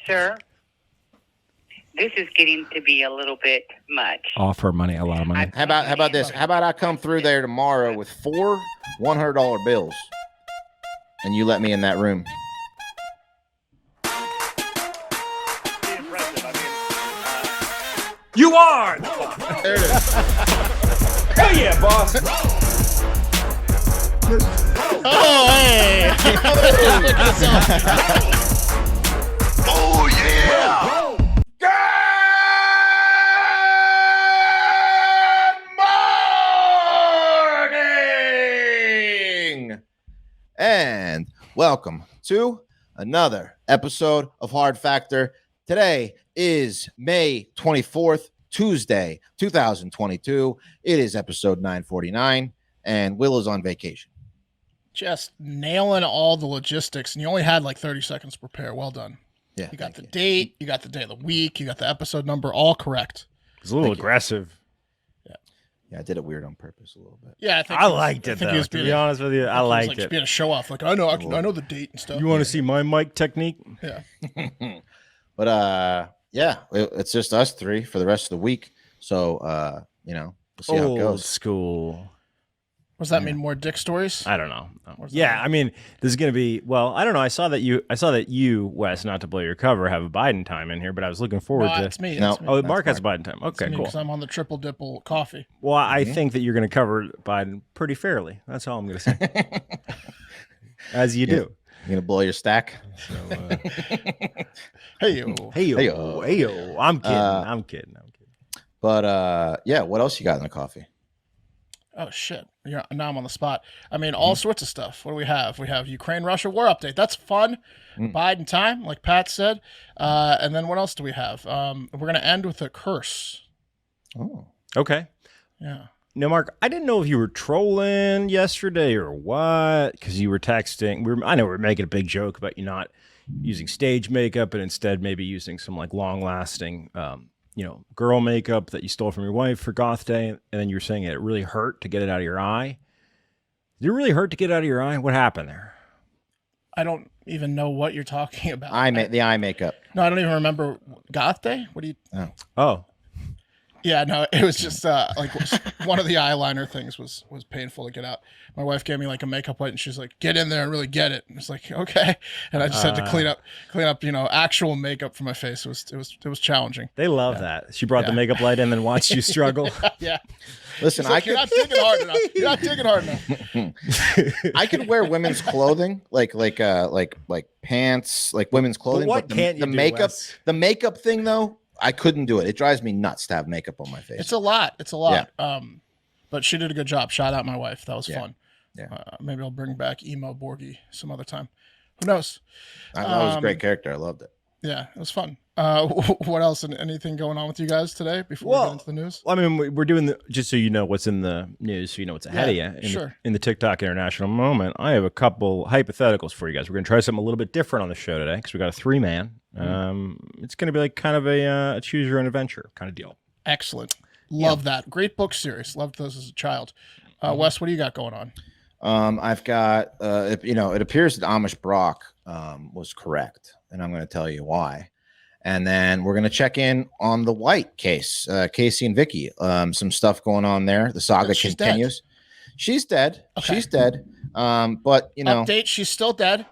Sir, this is getting to be a little bit much. Offer money, a lot of money. How about this? How about I come through there tomorrow with 4 $100 bills, and you let me in that room? You are! There it is. Hell yeah, boss! Oh, hey! Oh, yeah! Good morning! And welcome to another episode of Hard Factor. Today is May 24th, Tuesday, 2022. It is episode 949, and Will is on vacation. Just nailing all the logistics, and you only had like 30 seconds to prepare. Well done. Yeah, you got the date, you got the day of the week, you got the episode number, all correct. It's a little aggressive. Yeah, I did it weird on purpose a little bit. Yeah, I liked it, though. To be honest with you, I liked it. Being a show off, like I know the date and stuff. You want to see my mic technique? Yeah. But yeah, it's just us three for the rest of the week. So we'll see how it goes. Old school. Does that mean more dick stories? I don't know. Yeah, I mean, this is gonna be. Well, I don't know. I saw that you, Wes, not to blow your cover, have a Biden time in here, but I was looking forward to. It's me. No. It's me. Oh, Mark has a Biden time. Okay, cool. Because I'm on the triple dipple coffee. Well, I think that you're gonna cover Biden pretty fairly. That's all I'm gonna say. As you do. You're gonna blow your stack. So, Hey yo. I'm kidding. But yeah, what else you got in the coffee? Oh shit! Now I'm on the spot. I mean, all sorts of stuff. What do we have? We have Ukraine-Russia war update. That's fun. Biden time, like Pat said. And then what else do we have? We're gonna end with a curse. Oh, Okay. Yeah. Now, Mark, I didn't know if you were trolling yesterday or what, because you were texting. I know we were making a big joke about you not using stage makeup and instead maybe using some like long-lasting, girl makeup that you stole from your wife for Goth Day, and then you were saying it really hurt to get it out of your eye. Did it really hurt to get it out of your eye? What happened there? I don't even know what you're talking about. the eye makeup. No, I don't even remember Goth Day. What do you? Oh. Yeah, no, it was just like one of the eyeliner things was painful to get out. My wife gave me like a makeup wipe and she's like, "Get in there and really get it." And it's like, okay, and I just had to clean up, actual makeup for my face. It was challenging. They love that. She brought the makeup light in and watched you struggle. Yeah. Listen, You're not digging hard enough. You're not digging hard enough. I could wear women's clothing, like pants, like women's clothing. But what can't you the do, makeup? Wes? The makeup thing, though, I couldn't do it. It drives me nuts to have makeup on my face. It's a lot. But she did a good job. Shout out my wife. That was fun. Yeah. Maybe I'll bring back emo Buggy some other time. Who knows? That was a great character. I loved it. Yeah, it was fun. What else? Anything going on with you guys today before we get into the news? I mean, we're doing just so you know what's in the news, so you know what's ahead of you. In the TikTok International Moment, I have a couple hypotheticals for you guys. We're going to try something a little bit different on the show today because we got a 3-man. It's going to be like kind of a choose your own adventure kind of deal. Excellent. Love that. Great book series. Loved those as a child. Wes, what do you got going on? I've got, it appears that Amish Brock was correct, and I'm going to tell you why. And then we're going to check in on the White case, Casey and Vicki. Some stuff going on there. The saga continues. Dead. She's dead. Okay. She's dead. But, Update, she's still dead.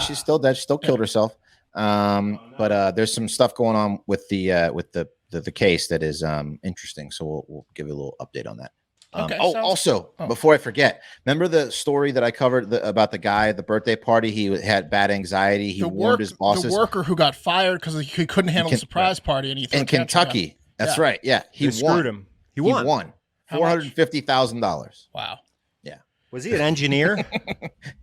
She's still dead. She still killed herself. But there's some stuff going on with the case that is interesting. So we'll give you a little update on that. Before I forget, remember the story that I covered about the guy at the birthday party? He had bad anxiety. He warned his bosses. The worker who got fired because he couldn't handle the surprise party, and he in Kentucky. That's right. Yeah, They screwed him. He won. $450,000. Wow. Yeah. Was he an engineer?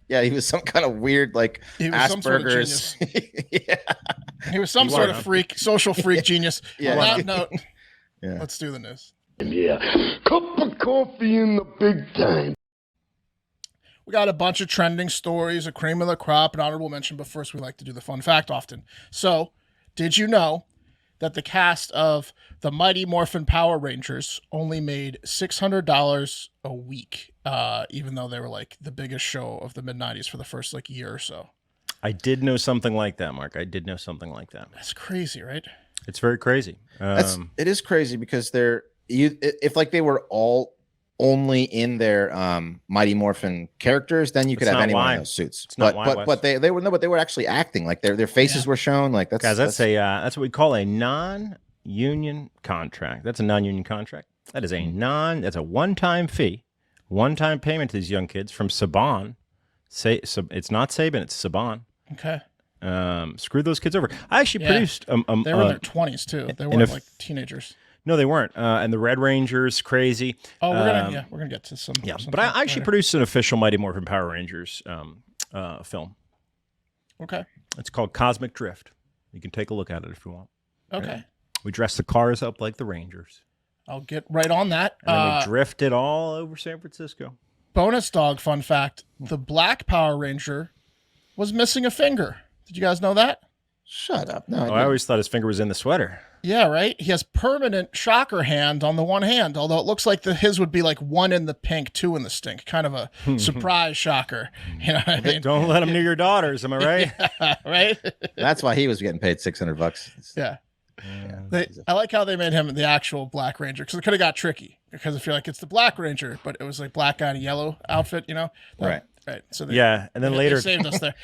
Yeah, he was some kind of weird, like Asperger's. Yeah. He was some sort of freak, social freak genius. Yeah. On that note, Yeah. let's do the news. Yeah, cup of coffee in the big time. We got a bunch of trending stories, a cream of the crop, an honorable mention, but first we like to do the fun fact often. So, did you know that the cast of the Mighty Morphin Power Rangers only made $600 a week, even though they were like the biggest show of the mid-90s for the first like year or so? I did know something like that, Mark. I did know something like that. That's crazy, right? It's very crazy. It is crazy because if like they were all only in their Mighty Morphin characters, then you could have anyone in those suits. But they were actually acting like their faces were shown. Like that's what we call a non-union contract. That's a non-union contract. That's a one-time fee, one-time payment to these young kids from Saban. It's not Saban, it's Saban. Okay. Screw those kids over. I actually produced. They were in their 20s too. They weren't like teenagers. No, they weren't. And the Red Rangers, crazy. Oh, we're gonna get to some. Yeah, but I actually produced an official Mighty Morphin Power Rangers film. Okay. It's called Cosmic Drift. You can take a look at it if you want. Okay. Right? We dress the cars up like the Rangers. I'll get right on that. And then we drifted all over San Francisco. Bonus dog fun fact: the Black Power Ranger was missing a finger. Did you guys know that? Shut up! No, I always thought his finger was in the sweater. Yeah, right. He has permanent shocker hand on the one hand, although it looks like his would be like one in the pink, two in the stink, kind of a surprise shocker. You know what I mean? Don't let him near your daughters. Am I right? Yeah, right. That's why he was getting paid $600. Yeah. I like how they made him the actual Black Ranger because it could have got tricky because if you're like it's the Black Ranger, but it was like black guy in a yellow outfit, you know? Right. Right. So and then later they saved us there.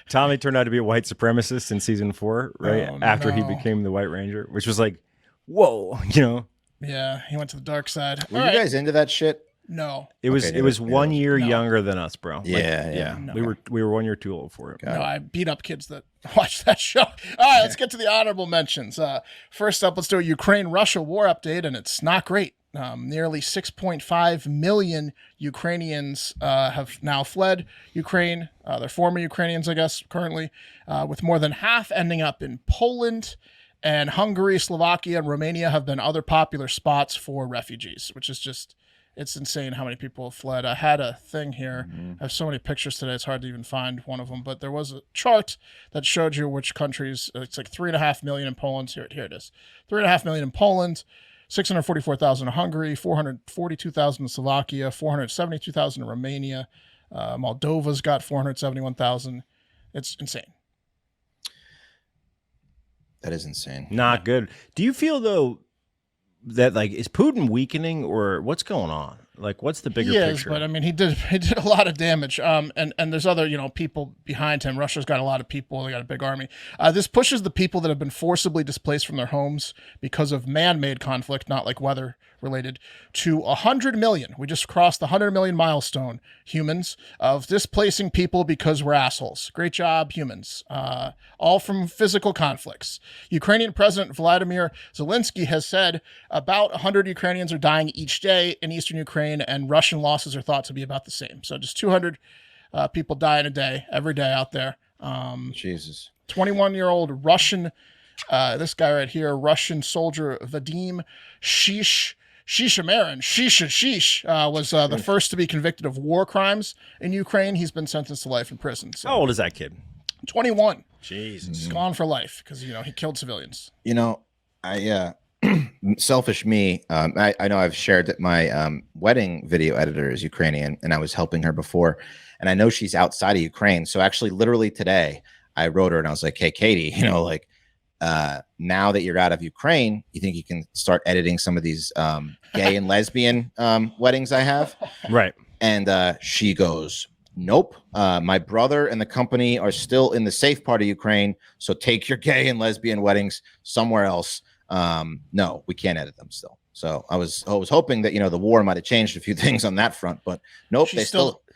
Tommy turned out to be a white supremacist in season 4, right? After he became the White Ranger, which was like, whoa, you know? Yeah, he went to the dark side. Were you guys into that shit? No. It was 1 year younger than us, bro. Yeah. No. We were 1 year too old for it. No, I beat up kids that watch that show. All right, let's get to the honorable mentions. First up, let's do a Ukraine-Russia war update, and it's not great. Nearly 6.5 million Ukrainians have now fled Ukraine. They're former Ukrainians, I guess, currently, with more than half ending up in Poland. And Hungary, Slovakia, and Romania have been other popular spots for refugees, which is just, it's insane how many people have fled. I had a thing here. I have so many pictures today, it's hard to even find one of them. But there was a chart that showed you which countries. It's like 3.5 million in Poland. Here it is. 3.5 million in Poland. 644,000 in Hungary, 442,000 in Slovakia, 472,000 in Romania. Moldova's got 471,000. It's insane. That is insane. Not good. Do you feel though that like is Putin weakening or what's going on? Like what's the bigger picture? But I mean he did a lot of damage. And there's other, people behind him. Russia's got a lot of people, they got a big army. This pushes the people that have been forcibly displaced from their homes because of man-made conflict, not like weather related, to 100 million. We just crossed the 100 million milestone, humans, of displacing people because we're assholes. Great job, humans. All from physical conflicts. Ukrainian President Vladimir Zelensky has said about 100 Ukrainians are dying each day in eastern Ukraine, and Russian losses are thought to be about the same. So just 200 people dying a day, every day out there. Jesus. 21-year-old Russian, this guy right here, Russian soldier Vadim Shishamarin, was the first to be convicted of war crimes in Ukraine. He's been sentenced to life in prison. So. How old is that kid? 21. Jesus. He's gone for life because, he killed civilians. Selfish me. I know I've shared that my wedding video editor is Ukrainian, and I was helping her before, and I know she's outside of Ukraine. So actually, literally today, I wrote her and I was like, "Hey, Katie, now that you're out of Ukraine, you think you can start editing some of these gay and lesbian weddings I have?" Right. And she goes, "Nope. My brother and the company are still in the safe part of Ukraine. So take your gay and lesbian weddings somewhere else. No, we can't edit them still." So I was hoping that the war might have changed a few things on that front, but nope.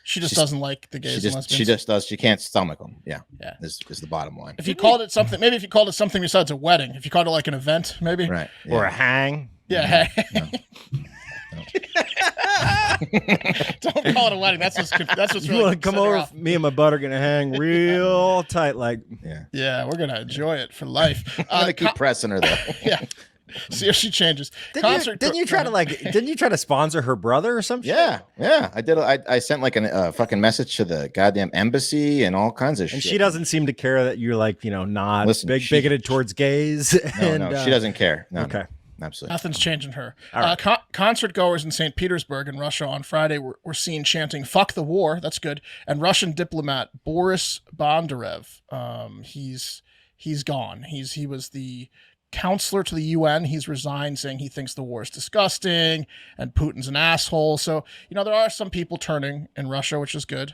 She just doesn't like the gays and lesbians. She just does. She can't stomach them. Yeah. Is the bottom line. If you called it something, maybe if you called it something besides a wedding, if you called it like an event, maybe right, or a hang. Yeah. Don't call it a wedding. That's what's you really want to come over. Me and my butt are gonna hang real tight, like yeah. We're gonna enjoy it for life. I'm gonna keep pressing her though. Yeah. See if she changes. Didn't you try to sponsor her brother or something? Yeah. I did. I sent like a fucking message to the goddamn embassy and all kinds of shit. And she doesn't seem to care that you're not bigoted towards gays. No, she doesn't care. No, okay. absolutely. Nothing's changing her. All right. Concert goers in St. Petersburg in Russia on Friday were seen chanting "Fuck the war." That's good. And Russian diplomat Boris Bondarev, he's gone. He was the counselor to the UN. He's resigned, saying he thinks the war is disgusting and Putin's an asshole. So there are some people turning in Russia, which is good.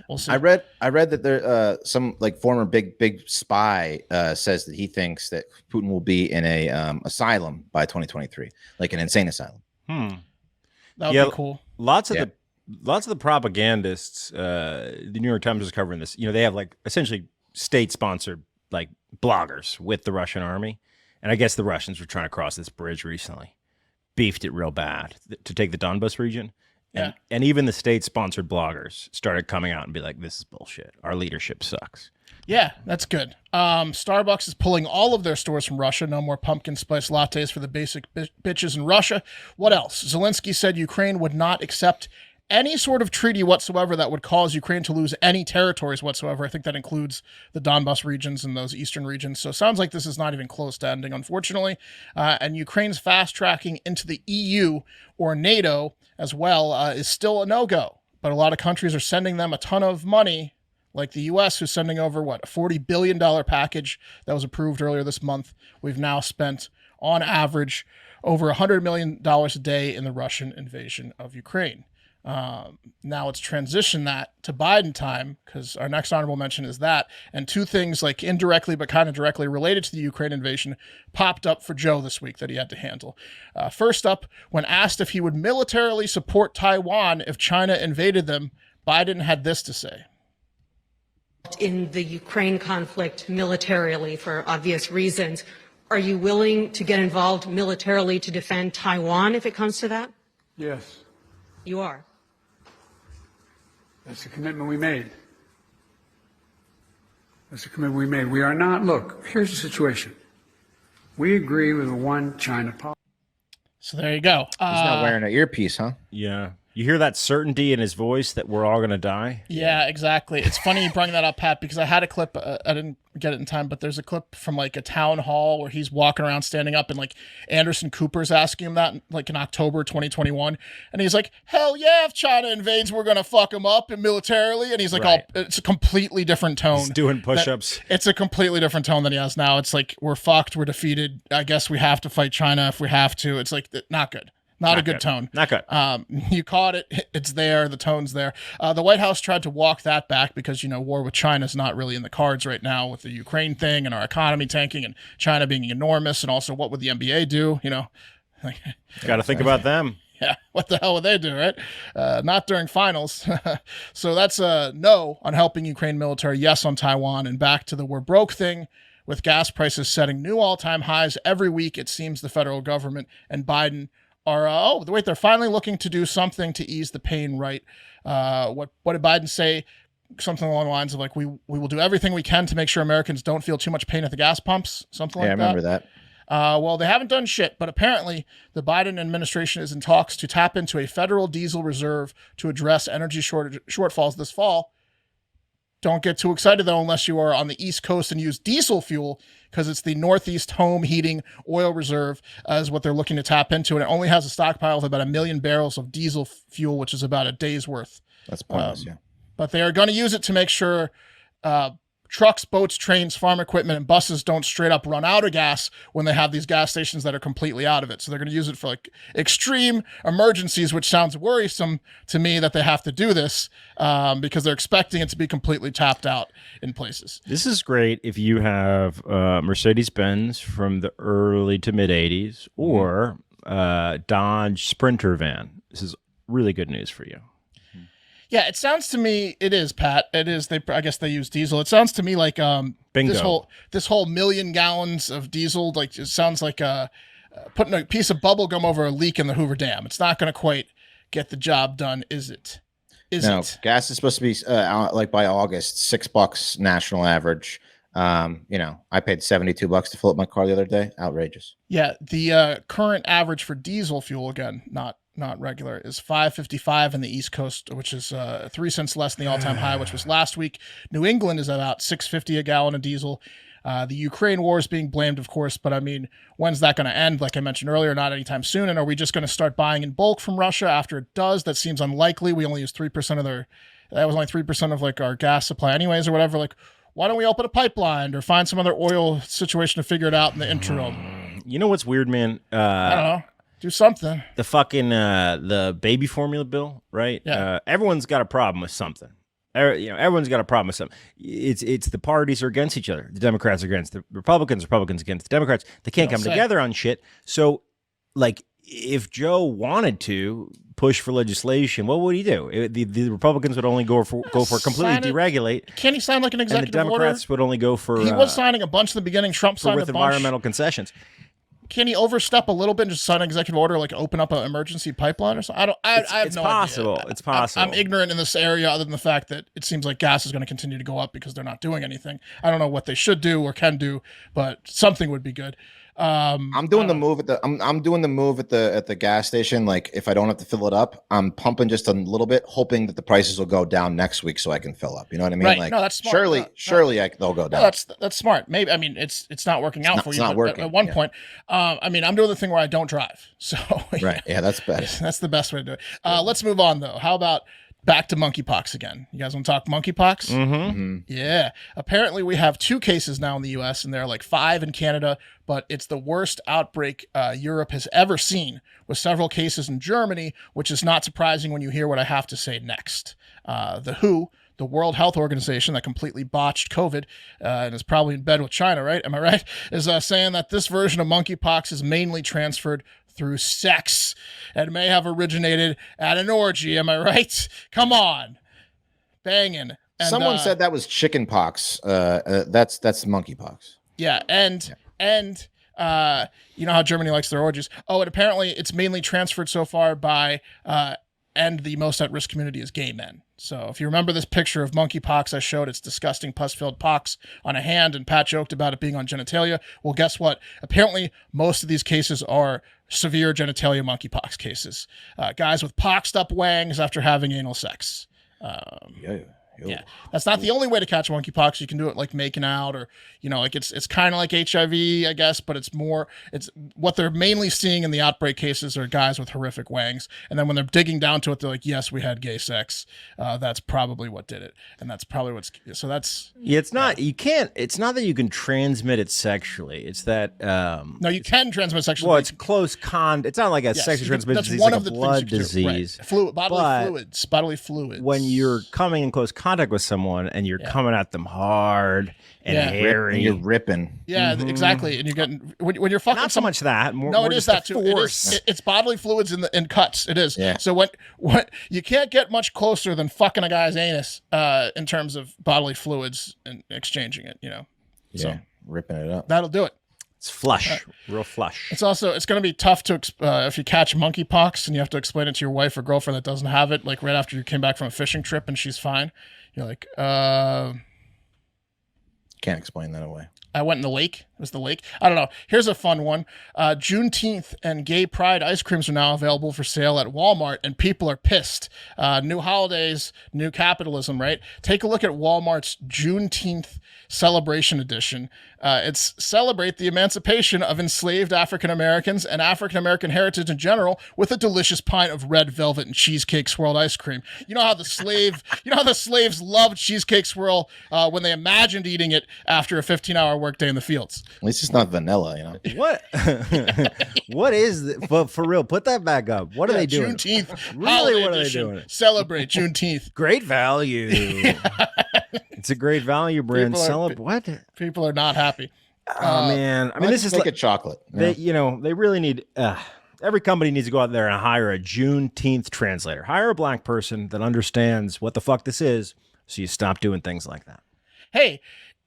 We'll see. I read that there some like former big spy says that he thinks that Putin will be in a asylum by 2023, like an insane asylum. That would be cool. Lots of the propagandists, the New York Times is covering this. They have like essentially state-sponsored like bloggers with the Russian army, and I guess the Russians were trying to cross this bridge recently, beefed it real bad to take the Donbas region. And even the state-sponsored bloggers started coming out and be like, this is bullshit. Our leadership sucks. Yeah, that's good. Starbucks is pulling all of their stores from Russia. No more pumpkin spice lattes for the basic bitches in Russia. What else? Zelensky said Ukraine would not accept any sort of treaty whatsoever that would cause Ukraine to lose any territories whatsoever. I think that includes the Donbas regions and those eastern regions. So it sounds like this is not even close to ending, unfortunately. And Ukraine's fast-tracking into the EU or NATO as well is still a no-go. But a lot of countries are sending them a ton of money, like the U.S., who's sending over, a $40 billion package that was approved earlier this month. We've now spent, on average, over $100 million a day in the Russian invasion of Ukraine. Now it's transitioned that to Biden time, because our next honorable mention is that, and two things like indirectly but kind of directly related to the Ukraine invasion popped up for Joe this week that he had to handle. First up, when asked if he would militarily support Taiwan if China invaded them, Biden had this to say. In the Ukraine conflict militarily for obvious reasons, are you willing to get involved militarily to defend Taiwan if it comes to that? Yes. You are. That's the commitment we made. We are not, look, here's the situation. We agree with a one China policy. So there you go. He's not wearing an earpiece, huh? Yeah. You hear that certainty in his voice that we're all going to die? Yeah, exactly. It's funny you bring that up, Pat, because I had a clip. I didn't get it in time, but there's a clip from like a town hall where he's walking around standing up and like Anderson Cooper's asking him that like in October 2021. And he's like, hell yeah, if China invades, we're going to fuck them up and militarily. And he's like, Right. it's a completely different tone. He's doing push-ups. It's a completely different tone than he has now. It's like, we're fucked. We're defeated. I guess we have to fight China if we have to. It's like, not good. Not a good tone. Not good. You caught it. It's there. The tone's there. The White House tried to walk that back because, war with China is not really in the cards right now with the Ukraine thing and our economy tanking and China being enormous. And also, what would the NBA do? Got to think about them. Yeah, what the hell would they do, right? Not during finals. So that's a no on helping Ukraine military, yes on Taiwan, and back to the we're broke thing. With gas prices setting new all-time highs every week, it seems the federal government and Biden are, they're finally looking to do something to ease the pain, right? What did Biden say? Something along the lines of like, we will do everything we can to make sure Americans don't feel too much pain at the gas pumps, something like that. Yeah, I remember that. Well, they haven't done shit, but apparently the Biden administration is in talks to tap into a federal diesel reserve to address energy shortfalls this fall. Don't get too excited, though, unless you are on the East Coast and use diesel fuel, because it's the Northeast Home Heating Oil Reserve is what they're looking to tap into. And it only has a stockpile of about 1 million barrels of diesel fuel, which is about a day's worth. That's pointless, yeah. But they are going to use it to make sure trucks, boats, trains, farm equipment, and buses don't straight up run out of gas when they have these gas stations that are completely out of it. So they're going to use it for like extreme emergencies, which sounds worrisome to me that they have to do this because they're expecting it to be completely tapped out in places. This is great if you have Mercedes-Benz from the early to mid 80s or Dodge Sprinter van. This is really good news for you. Yeah, it sounds to me, it is, Pat. It is. I guess they use diesel. It sounds to me like Bingo. this whole 1 million gallons of diesel, like it sounds like putting a piece of bubble gum over a leak in the Hoover Dam. It's not going to quite get the job done, is it? No, gas is supposed to be like by August, $6 national average. I paid $72 to fill up my car the other day. Outrageous. Yeah, the current average for diesel fuel, again, not regular, is $5.55 in the East Coast, which is 3 cents less than the all-time high, which was last week. New England is about $6.50 a gallon of diesel. The Ukraine war is being blamed, of course, but I mean, when's that going to end? Like I mentioned earlier, not anytime soon. And are we just going to start buying in bulk from Russia after it does? That seems unlikely. We only use 3% of that was only 3% of like our gas supply anyways, or whatever. Like, why don't we open a pipeline or find some other oil situation to figure it out in the interim? You know what's weird, man? I don't know. Do something. The fucking the baby formula bill, right? Yeah. Everyone's got a problem with something. Everyone's got a problem with something. It's the parties are against each other. The Democrats are against the Republicans against the Democrats. They can't come together on shit. So, like, if Joe wanted to push for legislation, what would he do? The Republicans would only go for completely deregulate. Can't he sign like an executive order? And the Democrats would only go for. He was signing a bunch in the beginning. Trump signed a bunch. With environmental concessions. Can he overstep a little bit and just sign an executive order, like open up an emergency pipeline or something? I have no idea. It's possible. I'm ignorant in this area, other than the fact that it seems like gas is going to continue to go up because they're not doing anything. I don't know what they should do or can do, but something would be good. I'm doing the move at the gas station. Like, if I don't have to fill it up, I'm pumping just a little bit, hoping that the prices will go down next week so I can fill up. You know what I mean? Right. Like, no, that's smart. Surely they'll go down. No, that's smart. Maybe, I mean, it's not working out for you. It's not working at one point. I mean, I'm doing the thing where I don't drive. So right. Yeah, that's best. That's the best way to do it. Let's move on though. How about back to monkeypox again? You guys want to talk monkeypox? Mm-hmm. Yeah. Apparently, we have 2 cases now in the U.S. and there are like 5 in Canada, but it's the worst outbreak Europe has ever seen, with several cases in Germany, which is not surprising when you hear what I have to say next. The WHO, the World Health Organization that completely botched COVID and is probably in bed with China, right? Am I right? Is saying that this version of monkeypox is mainly transferred through sex and may have originated at an orgy. Am I right? Come on. Banging. And, someone said that was chicken pox. That's monkeypox. Yeah. And you know how Germany likes their orgies. Oh, and apparently it's mainly transferred so far by, and the most at-risk community is gay men. So if you remember this picture of monkeypox I showed, it's disgusting pus-filled pox on a hand, and Pat joked about it being on genitalia. Well, guess what? Apparently, most of these cases are severe genitalia monkeypox cases. Guys with poxed up wangs after having anal sex. Yeah, that's not the only way to catch monkeypox. You can do it like making out, or like it's kind of like HIV, I guess, but it's what they're mainly seeing in the outbreak cases are guys with horrific wangs, and then when they're digging down to it, they're like, yes, we had gay sex. That's probably what did it, and that's probably that's. Yeah, it's not. You can't. It's not that you can transmit it sexually. It's that. No, you can transmit sexually. Well, it's close It's not like a sexually transmitted disease, like a blood disease. Right. Bodily fluids. When you're coming in close contact with someone and you're coming at them hard and hairy, and you're ripping. Yeah, exactly. And you're getting when you're fucking. Not so much that. More it is that too. It's bodily fluids in cuts. It is. Yeah. So what you can't get much closer than fucking a guy's anus in terms of bodily fluids and exchanging it. Yeah, so ripping it up. That'll do it. It's flush, real flush. It's going to be tough to if you catch monkeypox and you have to explain it to your wife or girlfriend that doesn't have it, like right after you came back from a fishing trip and she's fine. You're like, can't explain that away. I went in the lake. It was the lake. I don't know. Here's a fun one. Juneteenth and Gay Pride ice creams are now available for sale at Walmart, and people are pissed. New holidays, new capitalism, right? Take a look at Walmart's Juneteenth Celebration Edition. It's celebrate the emancipation of enslaved African Americans and African American heritage in general with a delicious pint of red velvet and cheesecake swirled ice cream. You know how the slaves loved cheesecake swirl when they imagined eating it after a 15-hour workday in the fields. At least it's not vanilla, What? What is but for real? Put that back up. What are they doing? Juneteenth. Really? What are they doing? Celebrate Juneteenth. Great value. It's a great value brand. What? People are not happy. Oh man! I mean, this is like a chocolate. They really need. Every company needs to go out there and hire a Juneteenth translator. Hire a black person that understands what the fuck this is, so you stop doing things like that. Hey,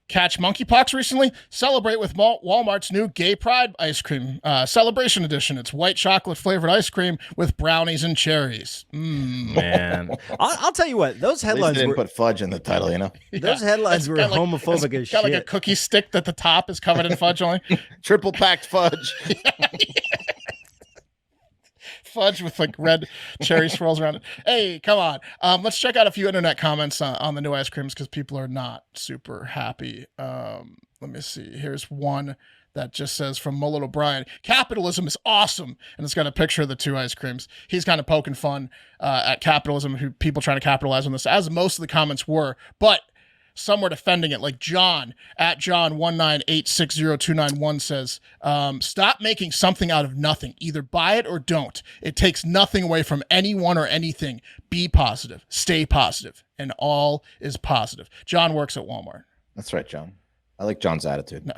catch monkeypox recently? Celebrate with Walmart's new Gay Pride ice cream celebration edition. It's white chocolate flavored ice cream with brownies and cherries. Man, I'll tell you what. Those headlines didn't put fudge in the title. Those headlines were homophobic as shit. Got like a cookie stick that the top is covered in fudge only. Triple packed fudge. fudge with like red cherry swirls around it. Hey, come on. Let's check out a few internet comments on the new ice creams because people are not super happy. Let me see. Here's one that just says from Mullet O'Brien, capitalism is awesome. And it's got a picture of the two ice creams. He's kind of poking fun at capitalism, people trying to capitalize on this, as most of the comments were. But some were defending it, like John at John1986029 says, stop making something out of nothing. Either buy it or don't. It takes nothing away from anyone or anything. Be positive, stay positive, and all is positive. John works at Walmart. That's right, John. I like John's attitude. No,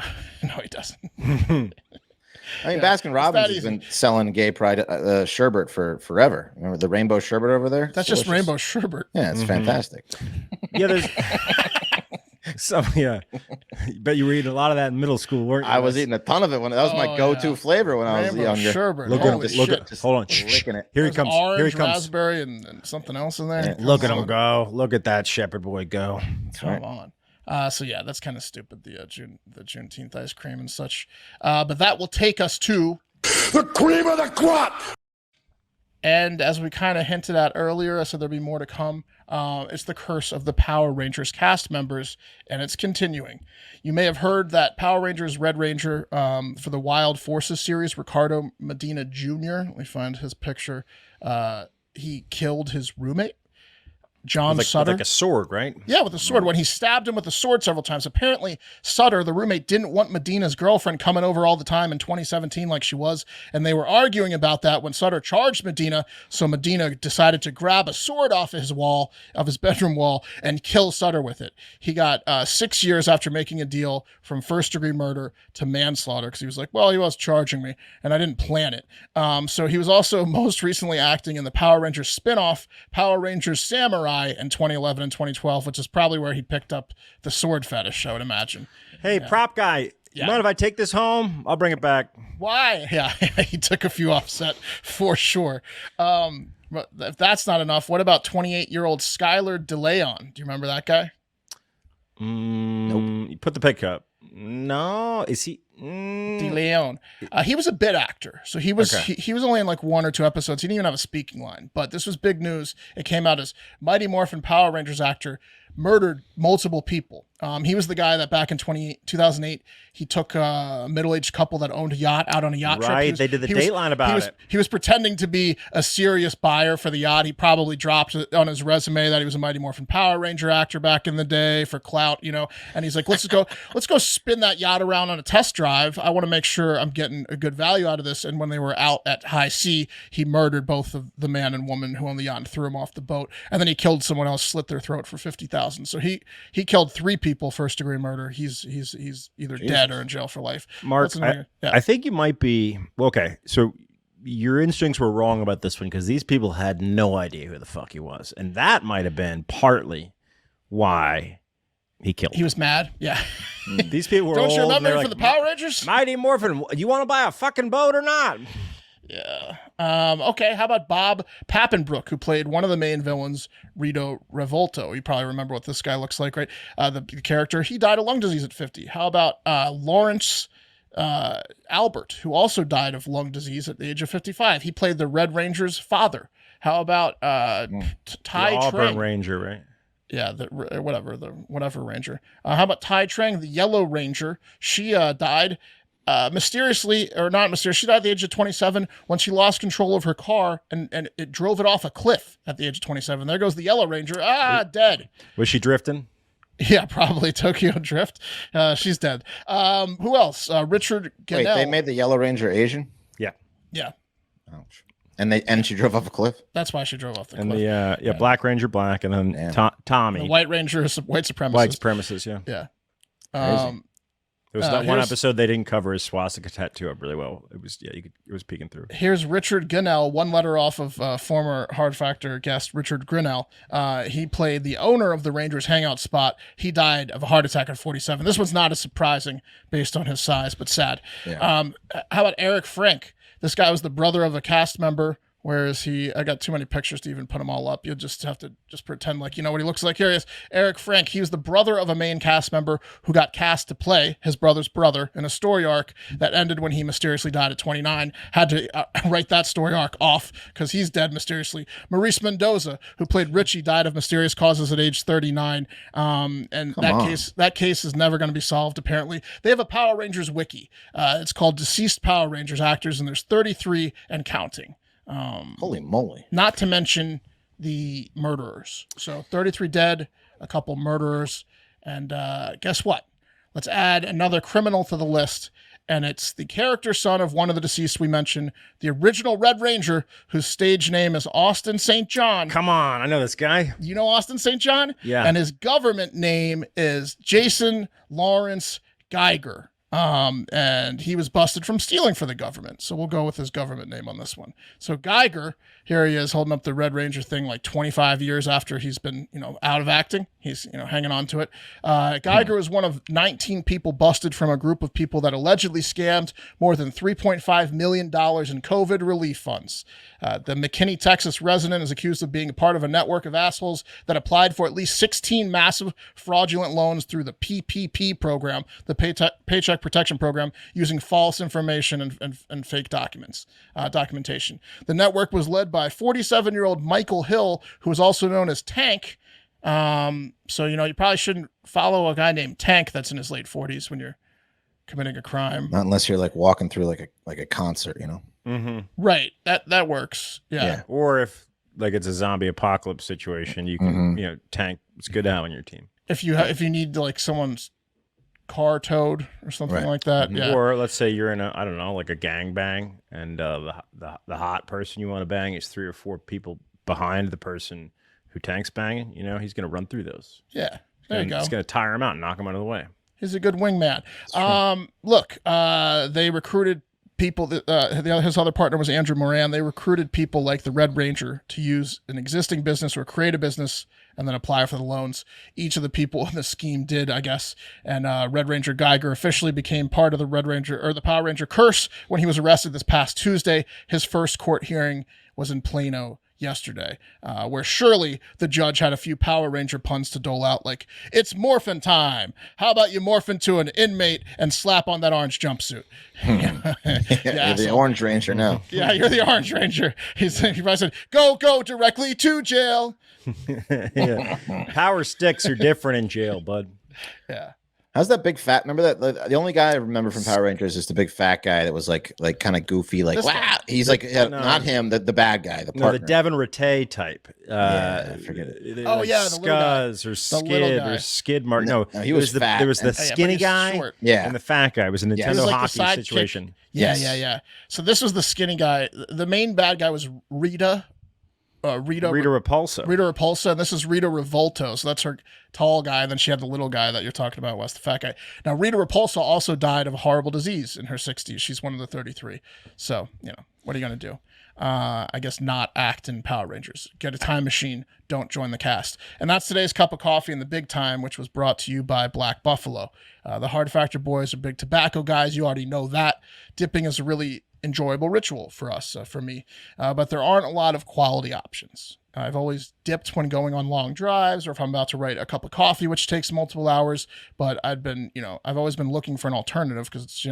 he doesn't. I mean, Baskin Robbins has been selling gay pride sherbet for forever. Remember the rainbow sherbet over there? That's just rainbow sherbet. Yeah, it's fantastic. Yeah, there's Bet you were eating a lot of that in middle school, weren't you? I was eating a ton of it when that was my go-to flavor when I was younger. Sherbet. Look at hold on. Licking it. Here he comes. Orange, Here he comes. raspberry, and something else in there. Yeah, look at him go. Look at that shepherd boy go. Come on. So yeah, that's kind of stupid. The Juneteenth ice cream and such. But that will take us to the cream of the crop. And as we kind of hinted at earlier, I said there'll be more to come. It's the curse of the Power Rangers cast members, and it's continuing. You may have heard that Power Rangers Red Ranger for the Wild Forces series, Ricardo Medina Jr., let me find his picture. He killed his roommate, John Sutter. With like a sword, right? Yeah, with a sword. When he stabbed him with a sword several times. Apparently, Sutter, the roommate, didn't want Medina's girlfriend coming over all the time in 2017 like she was, and they were arguing about that when Sutter charged Medina, so Medina decided to grab a sword off his bedroom wall, and kill Sutter with it. He got 6 years after making a deal from first-degree murder to manslaughter, because he was like, well, he was charging me, and I didn't plan it. So he was also most recently acting in the Power Rangers spin-off, Power Rangers Samurai, in 2011 and 2012, which is probably where he picked up the sword fetish, I would imagine. Hey, prop guy, you mind if I take this home? I'll bring it back. Why? Yeah, he took a few offset for sure. But if that's not enough, what about 28-year-old Skylar DeLeon? Do you remember that guy? Nope. You put the pick up. No, is he? DeLeon. He was a bit actor, so he was he was only in like 1 or 2 episodes. He didn't even have a speaking line, but this was big news. It came out as Mighty Morphin Power Rangers actor murdered multiple people. He was the guy that back in 2008, he took a middle-aged couple that owned a yacht out on a yacht trip. Right, they did the Dateline about it. He was pretending to be a serious buyer for the yacht. He probably dropped it on his resume that he was a Mighty Morphin Power Ranger actor back in the day for clout, you know. And he's like, let's go spin that yacht around on a test drive. I want to make sure I'm getting a good value out of this. And when they were out at high sea, he murdered both of the man and woman who owned the yacht and threw him off the boat. And then he killed someone else, slit their throat for $50,000. So he killed 3 people, first-degree murder. He's either dead or in jail for life. Mark, I think you might be okay. So your instincts were wrong about this one because these people had no idea who the fuck he was, and that might have been partly why he killed him. He was mad. Yeah. These people were Don't you remember him like, for the Power Rangers? Mighty Morphin, you want to buy a fucking boat or not? Yeah. Okay, how about Bob Pappenbrook, who played one of the main villains, Rito Revolto? You probably remember what this guy looks like, right? The character. He died of lung disease at 50. How about Lawrence Albert, who also died of lung disease at the age of 55? He played the Red Ranger's father. How about Tai Auburn Trang? Ranger, right? Yeah, the whatever Ranger. How about Tai Trang, the Yellow Ranger? She died mysteriously, or not mysterious, she died at the age of 27 when she lost control of her car and it drove it off a cliff at the age of 27. There goes the Yellow Ranger. Dead. Was she drifting? Yeah, probably Tokyo Drift. She's dead. Who else? Richard Gannell. Wait, they made the Yellow Ranger Asian? Yeah. Yeah. Ouch. And she drove off a cliff? That's why she drove off the cliff. And the Black Ranger black, and then Tommy. The White Ranger is white supremacist. White supremacist, yeah. Yeah. There was that one episode they didn't cover his swastika tattoo up really well. It was it was peeking through. Here's Richard Gannell, one letter off of former Hard Factor guest Richard Grinnell. He played the owner of the Rangers hangout spot. He died of a heart attack at 47. This one's not as surprising based on his size, but sad. Yeah. How about Eric Frank? This guy was the brother of a cast member Where is he? I got too many pictures to even put them all up. You'll just have to pretend like you know what he looks like. Here he is, Eric Frank. He was the brother of a main cast member who got cast to play his brother's brother in a story arc that ended when he mysteriously died at 29. Had to write that story arc off because he's dead mysteriously. Maurice Mendoza, who played Richie, died of mysterious causes at age 39. And that case is never going to be solved. Apparently, they have a Power Rangers wiki. It's called Deceased Power Rangers Actors, and there's 33 and counting. Holy moly. Not to mention the murderers. So 33 dead, a couple murderers, and guess what? Let's add another criminal to the list, and it's the character son of one of the deceased we mentioned, the original Red Ranger, whose stage name is Austin St. John. Come on, I know this guy. You know Austin St. John? Yeah. And his government name is Jason Lawrence Geiger. And he was busted from stealing for the government. So we'll go with his government name on this one. So Geiger, here he is holding up the Red Ranger thing like 25 years after he's been, out of acting. He's, hanging on to it. Geiger was one of 19 people busted from a group of people that allegedly scammed more than $3.5 million in COVID relief funds. The McKinney, Texas resident is accused of being a part of a network of assholes that applied for at least 16 massive fraudulent loans through the PPP program, the Paycheck Protection Program, using false information and fake documentation. The network was led by 47-year-old Michael Hill, who is also known as Tank. So, you probably shouldn't follow a guy named Tank that's in his late 40s when you're committing a crime. Not unless you're like walking through like a concert, Mm-hmm. Right. That works. Yeah. Or if like it's a zombie apocalypse situation, you can, Tank, it's good to have on your team. If you need like someone's car towed or something like that. Yeah. Or let's say you're in like a gangbang, and the hot person you want to bang is 3 or 4 people behind the person who Tank's banging. He's going to run through those. Yeah. There you go. He's going to tire him out and knock him out of the way. He's a good wingman. Look, they recruited people. His other partner was Andrew Moran. They recruited people like the Red Ranger to use an existing business or create a business and then apply for the loans. Each of the people in the scheme did, I guess. And Red Ranger Geiger officially became part of the Red Ranger or the Power Ranger curse when he was arrested this past Tuesday. His first court hearing was in Plano yesterday, where surely the judge had a few Power Ranger puns to dole out, like, "It's morphin' time. How about you morph into an inmate and slap on that orange jumpsuit?" You're the Orange Ranger now. Yeah, you're the Orange Ranger. He probably said, go directly to jail. Yeah. Power sticks are different in jail, bud. Yeah. How's that big fat? Remember that? The only guy I remember from Power Rangers is the big fat guy that was like kind of goofy, like wow. He's like not him, the bad guy, the partner. The Devin Rattay type. I forget it. The Scuzz or Skid or Skid Martin. No, he was fat. There was the skinny guy, and the fat guy. It was a Nintendo hockey situation. Yeah. So this was the skinny guy. The main bad guy was Rita Repulsa, and this is Rita Revolto. So that's her tall guy, and then she had the little guy that you're talking about, Wes, the fat guy. Now, Rita Repulsa also died of a horrible disease in her 60s. She's one of the 33. So, what are you going to do? I guess not act in Power Rangers. Get a time machine. Don't join the cast. And that's today's cup of coffee in the big time, which was brought to you by Black Buffalo. The Hard Factor boys are big tobacco guys. You already know that. Dipping is a really enjoyable ritual for us, for me, but there aren't a lot of quality options. I've always dipped when going on long drives or if I'm about to write a cup of coffee, which takes multiple hours, but I've always been looking for an alternative because it's,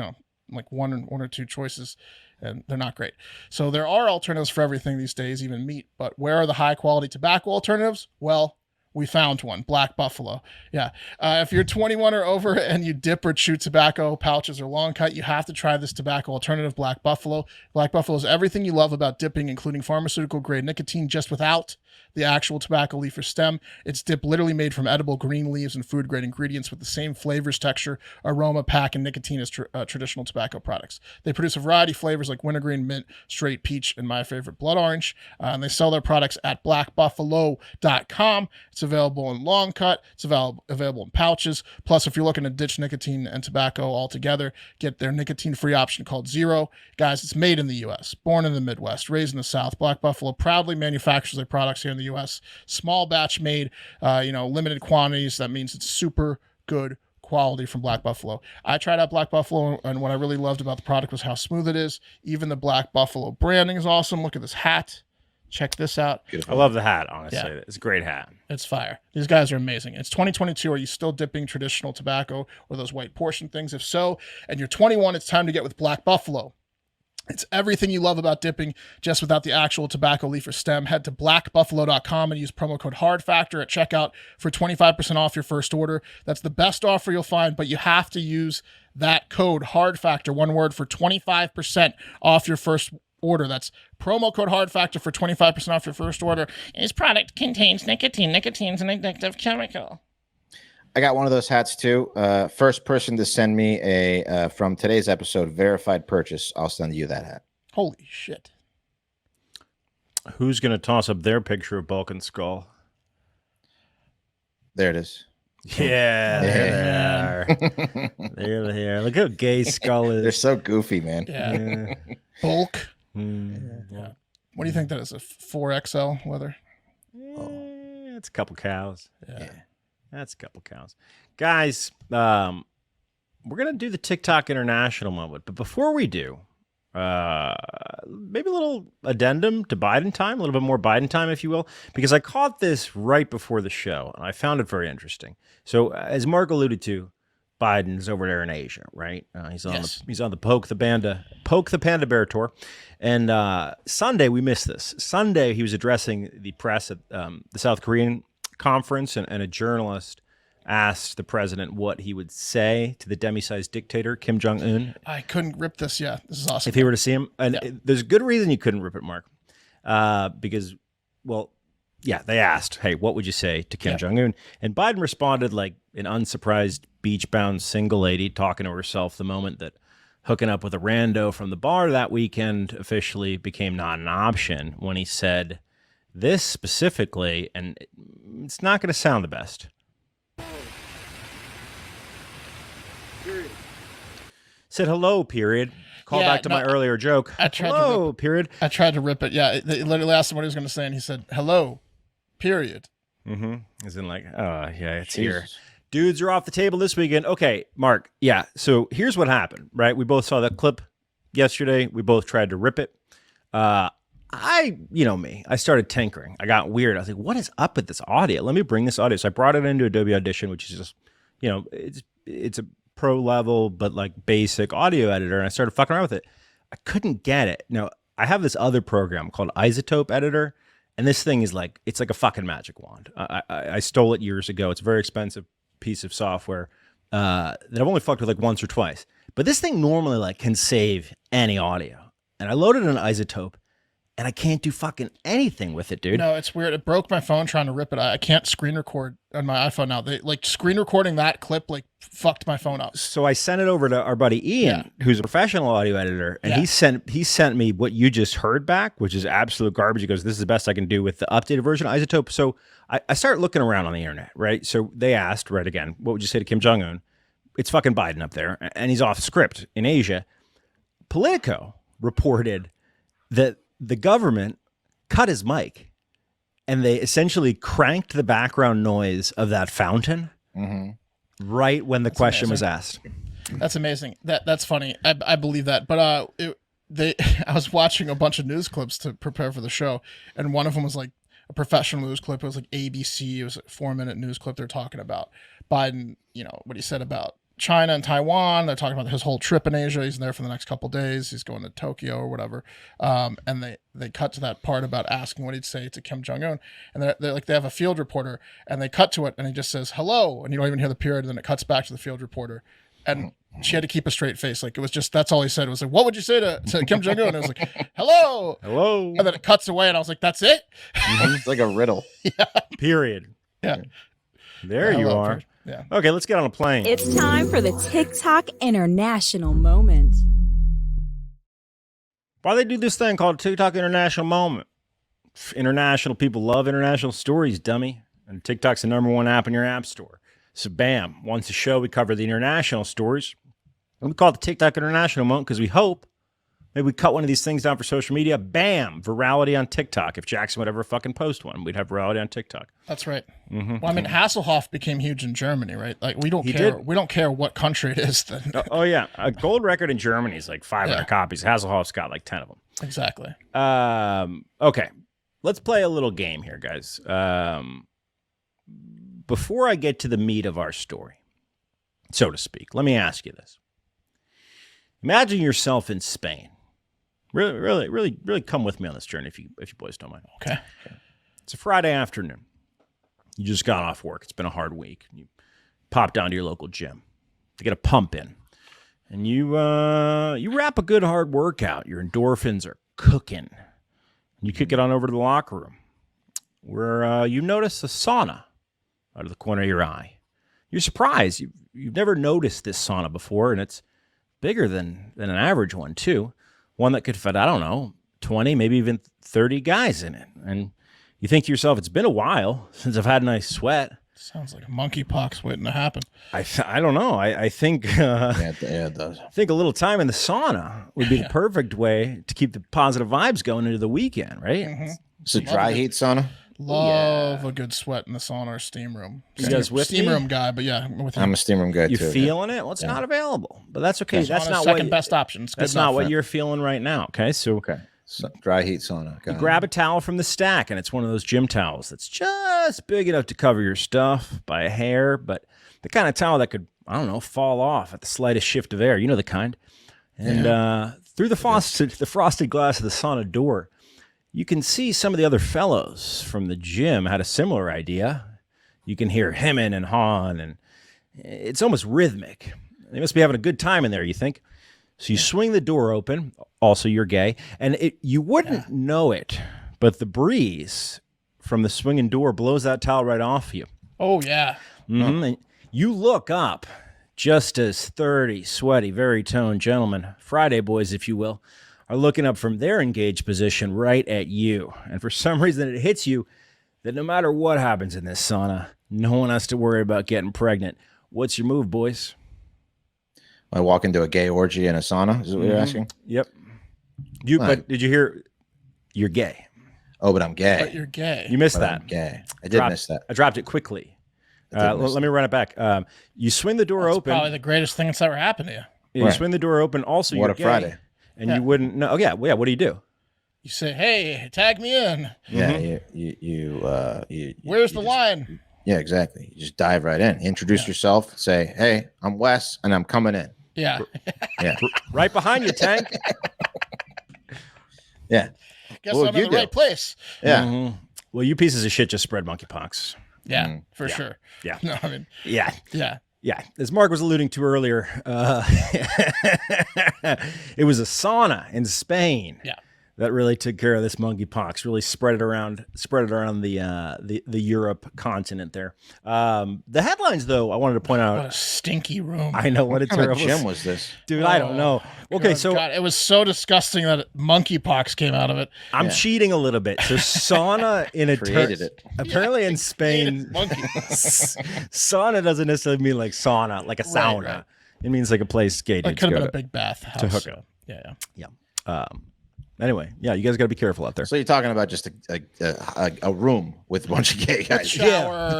like one or two choices and they're not great. So there are alternatives for everything these days, even meat, but where are the high quality tobacco alternatives? Well, we found one, Black Buffalo. Yeah. If you're 21 or over and you dip or chew tobacco pouches or long cut, you have to try this tobacco alternative, Black Buffalo. Black Buffalo is everything you love about dipping, including pharmaceutical grade nicotine, just without the actual tobacco leaf or stem. It's dip literally made from edible green leaves and food grade ingredients with the same flavors, texture, aroma, pack, and nicotine as traditional tobacco products. They produce a variety of flavors like wintergreen, mint, straight peach, and my favorite, blood orange. And they sell their products at blackbuffalo.com. It's available in long cut. It's available in pouches. Plus, if you're looking to ditch nicotine and tobacco altogether, get their nicotine-free option called Zero. Guys, it's made in the U.S., born in the Midwest, raised in the South. Black Buffalo proudly manufactures their products here in the U.S. Small batch made, limited quantities. That means it's super good quality from Black Buffalo. I tried out Black Buffalo, and what I really loved about the product was how smooth it is. Even the Black Buffalo branding is awesome. Look at this hat. Check this out. Beautiful. I love the hat, honestly. Yeah. It's a great hat. It's fire. These guys are amazing. It's 2022. Are you still dipping traditional tobacco or those white portion things? If so, and you're 21, it's time to get with Black Buffalo. It's everything you love about dipping, just without the actual tobacco leaf or stem. Head to blackbuffalo.com and use promo code HARDFACTOR at checkout for 25% off your first order. That's the best offer you'll find, but you have to use that code HARDFACTOR, one word, for 25% off your first order. That's promo code HARDFACTOR for 25% off your first order. This product contains nicotine. Nicotine's an addictive chemical. I got one of those hats too. First person to send me a from today's episode verified purchase, I'll send you that hat. Holy shit. Who's going to toss up their picture of Bulk and Skull? There it is. Yeah, there they are. Look how gay Skull is. They're so goofy, man. Yeah. Bulk. Yeah. What do you think that is? A 4XL leather? It's a couple cows. Yeah. That's a couple cows. Guys, we're going to do the TikTok International moment. But before we do, maybe a little addendum to Biden time, a little bit more Biden time, if you will, because I caught this right before the show, and I found it very interesting. So as Mark alluded to, Biden's over there in Asia, right? He's on the Poke the Panda Bear tour. And Sunday, we missed this. Sunday, he was addressing the press at the South Korean conference, and a journalist asked the president what he would say to the demi-sized dictator, Kim Jong-un. I couldn't rip this. Yeah, this is awesome. If he were to see him. And there's a good reason you couldn't rip it, Mark. Because, well, yeah, they asked, hey, what would you say to Kim Jong-un? And Biden responded like an unsurprised beach-bound single lady talking to herself the moment that hooking up with a rando from the bar that weekend officially became not an option, when he said this specifically, and it's not going to sound the best. Period. Said hello, period. Call back to my earlier joke. Hello, period. I tried to rip it. Yeah, they literally asked him what he was going to say, and he said, hello, period. Mm-hmm. As in like, oh, yeah, it's here. Dudes are off the table this weekend. Okay, Mark. Yeah, so here's what happened, right? We both saw that clip yesterday. We both tried to rip it. You know me, I started tinkering. I got weird. I was like, what is up with this audio? Let me bring this audio. So I brought it into Adobe Audition, which is just, it's a pro level, but like basic audio editor. And I started fucking around with it. I couldn't get it. Now, I have this other program called Isotope Editor. And this thing is like, it's like a fucking magic wand. I stole it years ago. It's a very expensive piece of software that I've only fucked with like once or twice. But this thing normally like can save any audio. And I loaded an Isotope, and I can't do fucking anything with it, dude. No, it's weird. It broke my phone trying to rip it. I can't screen record on my iPhone now. They like screen recording that clip like fucked my phone up. So I sent it over to our buddy Ian, who's a professional audio editor, and he sent me what you just heard back, which is absolute garbage. He goes, "This is the best I can do with the updated version of Isotope." So I started looking around on the internet, right? So they asked, right again, what would you say to Kim Jong-un? It's fucking Biden up there, and he's off script in Asia. Politico reported that the government cut his mic, and they essentially cranked the background noise of that fountain right when the question was asked. That's amazing. That's funny. I believe that. But I was watching a bunch of news clips to prepare for the show, and one of them was like a professional news clip. It was like ABC. It was a 4-minute news clip. They're talking about Biden, what he said about China and Taiwan. They're talking about his whole trip in Asia. He's there for the next couple of days. He's going to Tokyo or whatever. And they cut to that part about asking what he'd say to Kim Jong-un. And they're like, they have a field reporter, and they cut to it, and he just says, hello. And you don't even hear the period. And then it cuts back to the field reporter. And she had to keep a straight face. Like, it was just, that's all he said. It was like, what would you say to Kim Jong-un? And it was like, hello. Hello. And then it cuts away, and I was like, that's it? It's like a riddle. Period. Yeah. There you are. Yeah. Okay, let's get on a plane. It's time for the TikTok International Moment. Why they do this thing called TikTok International Moment? International people love international stories, dummy. And TikTok's the #1 app in your app store. So bam, once a show, we cover the international stories. And we call it the TikTok International Moment because we hope Maybe we cut one of these things down for social media. Bam, virality on TikTok. If Jackson would ever fucking post one, we'd have virality on TikTok. That's right. Well, I mean, Hasselhoff became huge in Germany, right? Like we don't care. We don't care what country it is. Then. Oh yeah, a gold record in Germany is like 500 copies. Hasselhoff's got like 10 of them. Exactly. Okay, let's play a little game here, guys. Before I get to the meat of our story, so to speak, let me ask you this. Imagine yourself in Spain. Really come with me on this journey if you boys don't mind. Okay. It's a Friday afternoon. You just got off work. It's been a hard week. You pop down to your local gym to get a pump in. And you wrap a good hard workout. Your endorphins are cooking. You kick it on over to the locker room where you notice a sauna out of the corner of your eye. You're surprised. You've never noticed this sauna before, and it's bigger than an average one, too. One that could fit, I don't know, 20, maybe even 30 guys in it. And you think to yourself, it's been a while since I've had a nice sweat. Sounds like a monkeypox waiting to happen. I don't know. I think it does. I think a little time in the sauna would be the perfect way to keep the positive vibes going into the weekend, right? Mm-hmm. It's a dry heat sauna. Love a good sweat in the sauna or steam room. You guys with steam me? room guy, but yeah, with I'm a steam room guy You too. feeling it? Well, it's not available, but that's okay. That's not second what best option. It's That's good not enough. what you're feeling right now. Okay, so So, dry heat sauna. you grab a towel from the stack, and it's one of those gym towels that's just big enough to cover your stuff by a hair, but the kind of towel that could, I don't know, fall off at the slightest shift of air. You know the kind. And through the frosted glass of the sauna door, you can see some of the other fellows from the gym had a similar idea. You can hear hemming and hawing, and it's almost rhythmic. They must be having a good time in there, you think? So you swing the door open. Also, you're gay. And you wouldn't know it, but the breeze from the swinging door blows that towel right off you. Oh, yeah. Mm-hmm. And you look up just as 30 sweaty, very toned gentlemen, Friday boys, if you will, are looking up from their engaged position right at you. And for some reason, it hits you that no matter what happens in this sauna, no one has to worry about getting pregnant. What's your move, boys? I walk into a gay orgy in a sauna. Is that what you're asking? Yep. But did you hear? You're gay. Oh, but I'm gay. But you're gay. You missed But that. I'm gay. I did miss that. I dropped it quickly. Let me run it back. You swing the door open. Probably the greatest thing that's ever happened to you. You swing the door open. Also, What you're a gay, Friday. and you wouldn't know. Oh yeah. Well, yeah. What do you do? You say, "Hey, tag me in." Yeah, Where's the line? Yeah, exactly. You just dive right in. Introduce yourself. Say, "Hey, I'm Wes, and I'm coming in." Yeah. Yeah, Right behind you, Tank. yeah. Guess What I'm would you in the do? right place. Yeah. Mhm. Well, you pieces of shit just spread monkeypox. Yeah, for sure. Yeah. No, I mean, Yeah. yeah. Yeah, as Mark was alluding to earlier, it was a sauna in Spain that really took care of this monkeypox. Really spread it around the Europe continent there. The headlines, though, I wanted to point What a out. stinky room. I know what a What kind of terrible gym was this? dude. I don't know. Okay, God, so God, it was so disgusting that monkeypox came out of it. I'm cheating a little bit. So sauna in a Created it. apparently in Spain, sauna doesn't necessarily mean like sauna, like a sauna. right. It means like a place gay It dudes could have go been a to. big bath house. to hook up. Yeah. Yeah. Anyway, yeah, you guys got to be careful out there. So you're talking about just a room with a bunch of gay guys. Shower.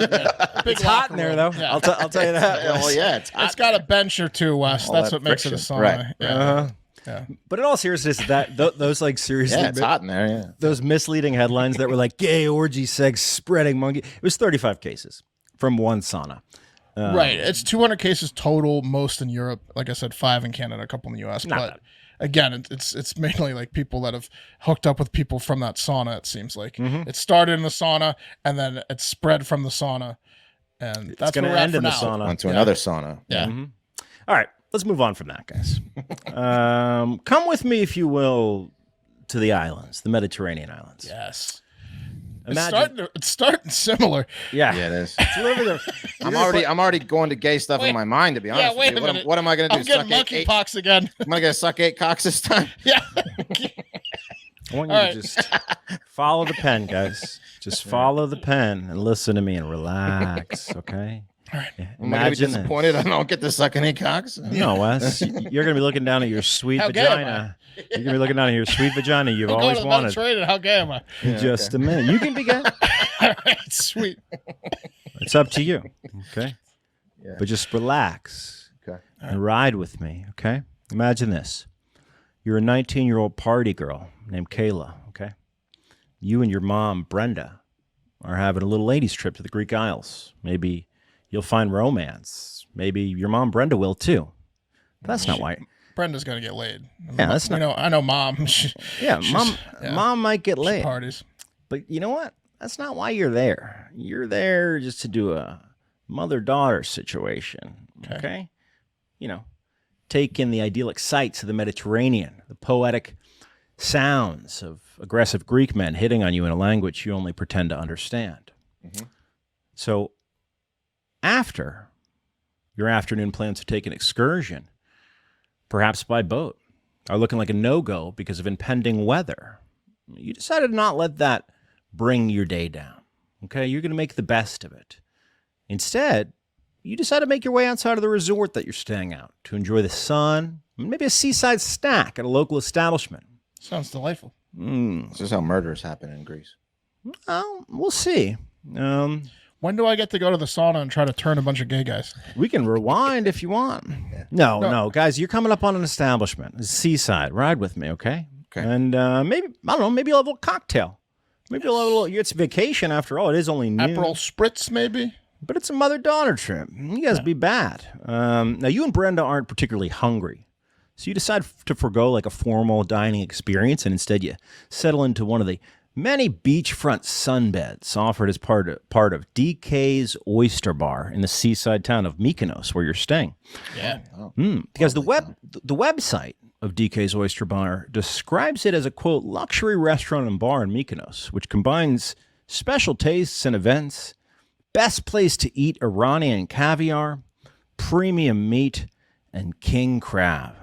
Big It's hot in there, though. Yeah. I'll tell you that. Well, yeah, it's hot. It's got a bench or two, Wes. All That's that what makes it a friction. sauna. Right. Yeah. But in all seriousness, those like seriously, Yeah, it's hot in there. Yeah. those misleading headlines that were like gay orgy sex spreading monkey. It was 35 cases from one sauna. Right. It's 200 cases total, most in Europe. Like I said, 5 in Canada, a couple in the U.S. Not but bad. again, it's mainly like people that have hooked up with people from that sauna. It seems like Mm-hmm. it started in the sauna and then it spread from the sauna, and that's going where to we're at end for in the now. sauna. Onto another sauna. Yeah. All right, let's move on from that, guys. Come with me, if you will, to the islands, the Mediterranean islands. Yes. Imagine, It's starting similar. yeah, Yeah, it is. It's literally I'm already going to gay stuff in my mind, to be honest. Yeah, wait with a you. minute. What am I going to do? I'm getting Suck eight? monkeypox again. I'm going to suck 8 cocks this time. Yeah. I want you to just follow the pen, guys. Just follow the pen and listen to me and relax, okay? All right. Am I going to be disappointed I don't get to suck any cocks? No, Wes. You're going to be looking down at your sweet How gay am vagina. You're going to be looking down at your sweet vagina you've I'm always going to the wanted. Mediterranean. How gay am I? In just a minute. You can be gay. All right, sweet. It's up to you. Okay. Yeah. But just relax. Okay. And ride with me. Okay. Imagine this. You're a 19-year-old party girl named Kayla. Okay. You and your mom, Brenda, are having a little ladies' trip to the Greek Isles. Maybe you'll find romance. Maybe your mom, Brenda, will too. But that's not why. Brenda's gonna get laid. Yeah, that's not. I know, mom. Mom might get laid. Parties. But you know what? That's not why you're there. You're there just to do a mother-daughter situation. Okay? You know, take in the idyllic sights of the Mediterranean, the poetic sounds of aggressive Greek men hitting on you in a language you only pretend to understand. Mm-hmm. So after your afternoon plans to take an excursion, perhaps by boat, are looking like a no-go because of impending weather, you decided to not let that bring your day down. Okay? You're going to make the best of it. Instead, you decide to make your way outside of the resort that you're staying at to enjoy the sun, maybe a seaside snack at a local establishment. Sounds delightful. This is how murders happen in Greece. Well, we'll see. When do I get to go to the sauna and try to turn a bunch of gay guys? We can rewind if you want. No, guys, you're coming up on an establishment. It's seaside. Ride with me, okay? Okay. And maybe, I don't know, maybe you'll have a little cocktail. Maybe you'll have a little, it's vacation after all. It is only noon. Aperol Spritz, maybe? But it's a mother-daughter trip. You guys be bad. Now, you and Brenda aren't particularly hungry. So you decide to forego like a formal dining experience, and instead you settle into one of the many beachfront sunbeds offered as part of DK's Oyster Bar in the seaside town of Mykonos, where you're staying. Yeah. Because the website of DK's Oyster Bar describes it as a, quote, luxury restaurant and bar in Mykonos, which combines special tastes and events, best place to eat Iranian caviar, premium meat, and king crab.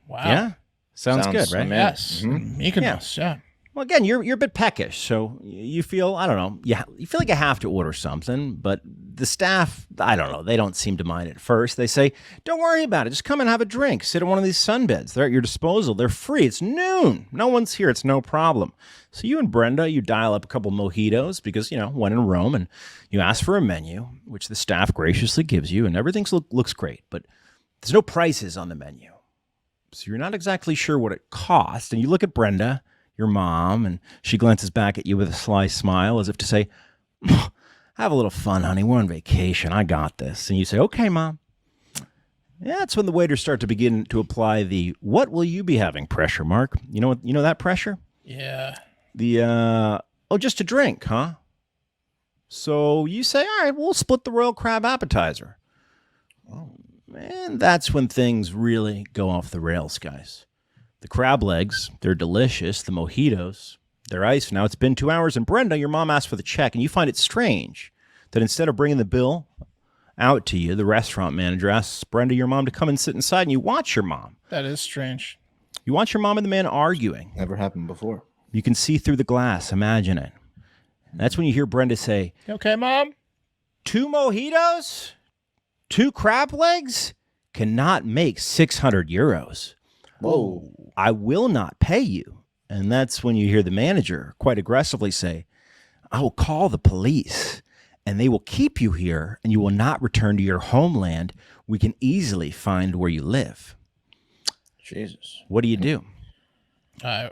Wow. Yeah? Sounds good, right? Yes. Mykonos, yeah. Well, again, you're a bit peckish, so you feel, I don't know, you feel like you have to order something, but the staff, I don't know, they don't seem to mind at first. They say, don't worry about it. Just come and have a drink. Sit at one of these sunbeds. They're at your disposal. They're free. It's noon. No one's here. It's no problem. So you and Brenda, you dial up a couple mojitos because, when in Rome, and you ask for a menu, which the staff graciously gives you, and everything looks great, but there's no prices on the menu. So you're not exactly sure what it costs, and you look at Brenda, your mom, and she glances back at you with a sly smile as if to say, have a little fun, honey. We're on vacation. I got this. And you say, okay, Mom. Yeah, that's when the waiters start to begin to apply the what will you be having pressure, Mark. You know that pressure? Yeah. The, just a drink, huh? So you say, all right, we'll split the royal crab appetizer. Oh, and that's when things really go off the rails, guys. The crab legs, they're delicious. The mojitos, they're iced. Now, it's been 2 hours, and Brenda, your mom, asked for the check, and you find it strange that instead of bringing the bill out to you, the restaurant manager asks Brenda, your mom, to come and sit inside, and you watch your mom. That is strange. You watch your mom and the man arguing. Never happened before. You can see through the glass. Imagine it. That's when you hear Brenda say, okay, Mom? 2 mojitos? 2 crab legs? Cannot make 600 euros. Whoa. I will not pay you. And that's when you hear the manager quite aggressively say, I will call the police, and they will keep you here, and you will not return to your homeland. We can easily find where you live. Jesus. What do you do? I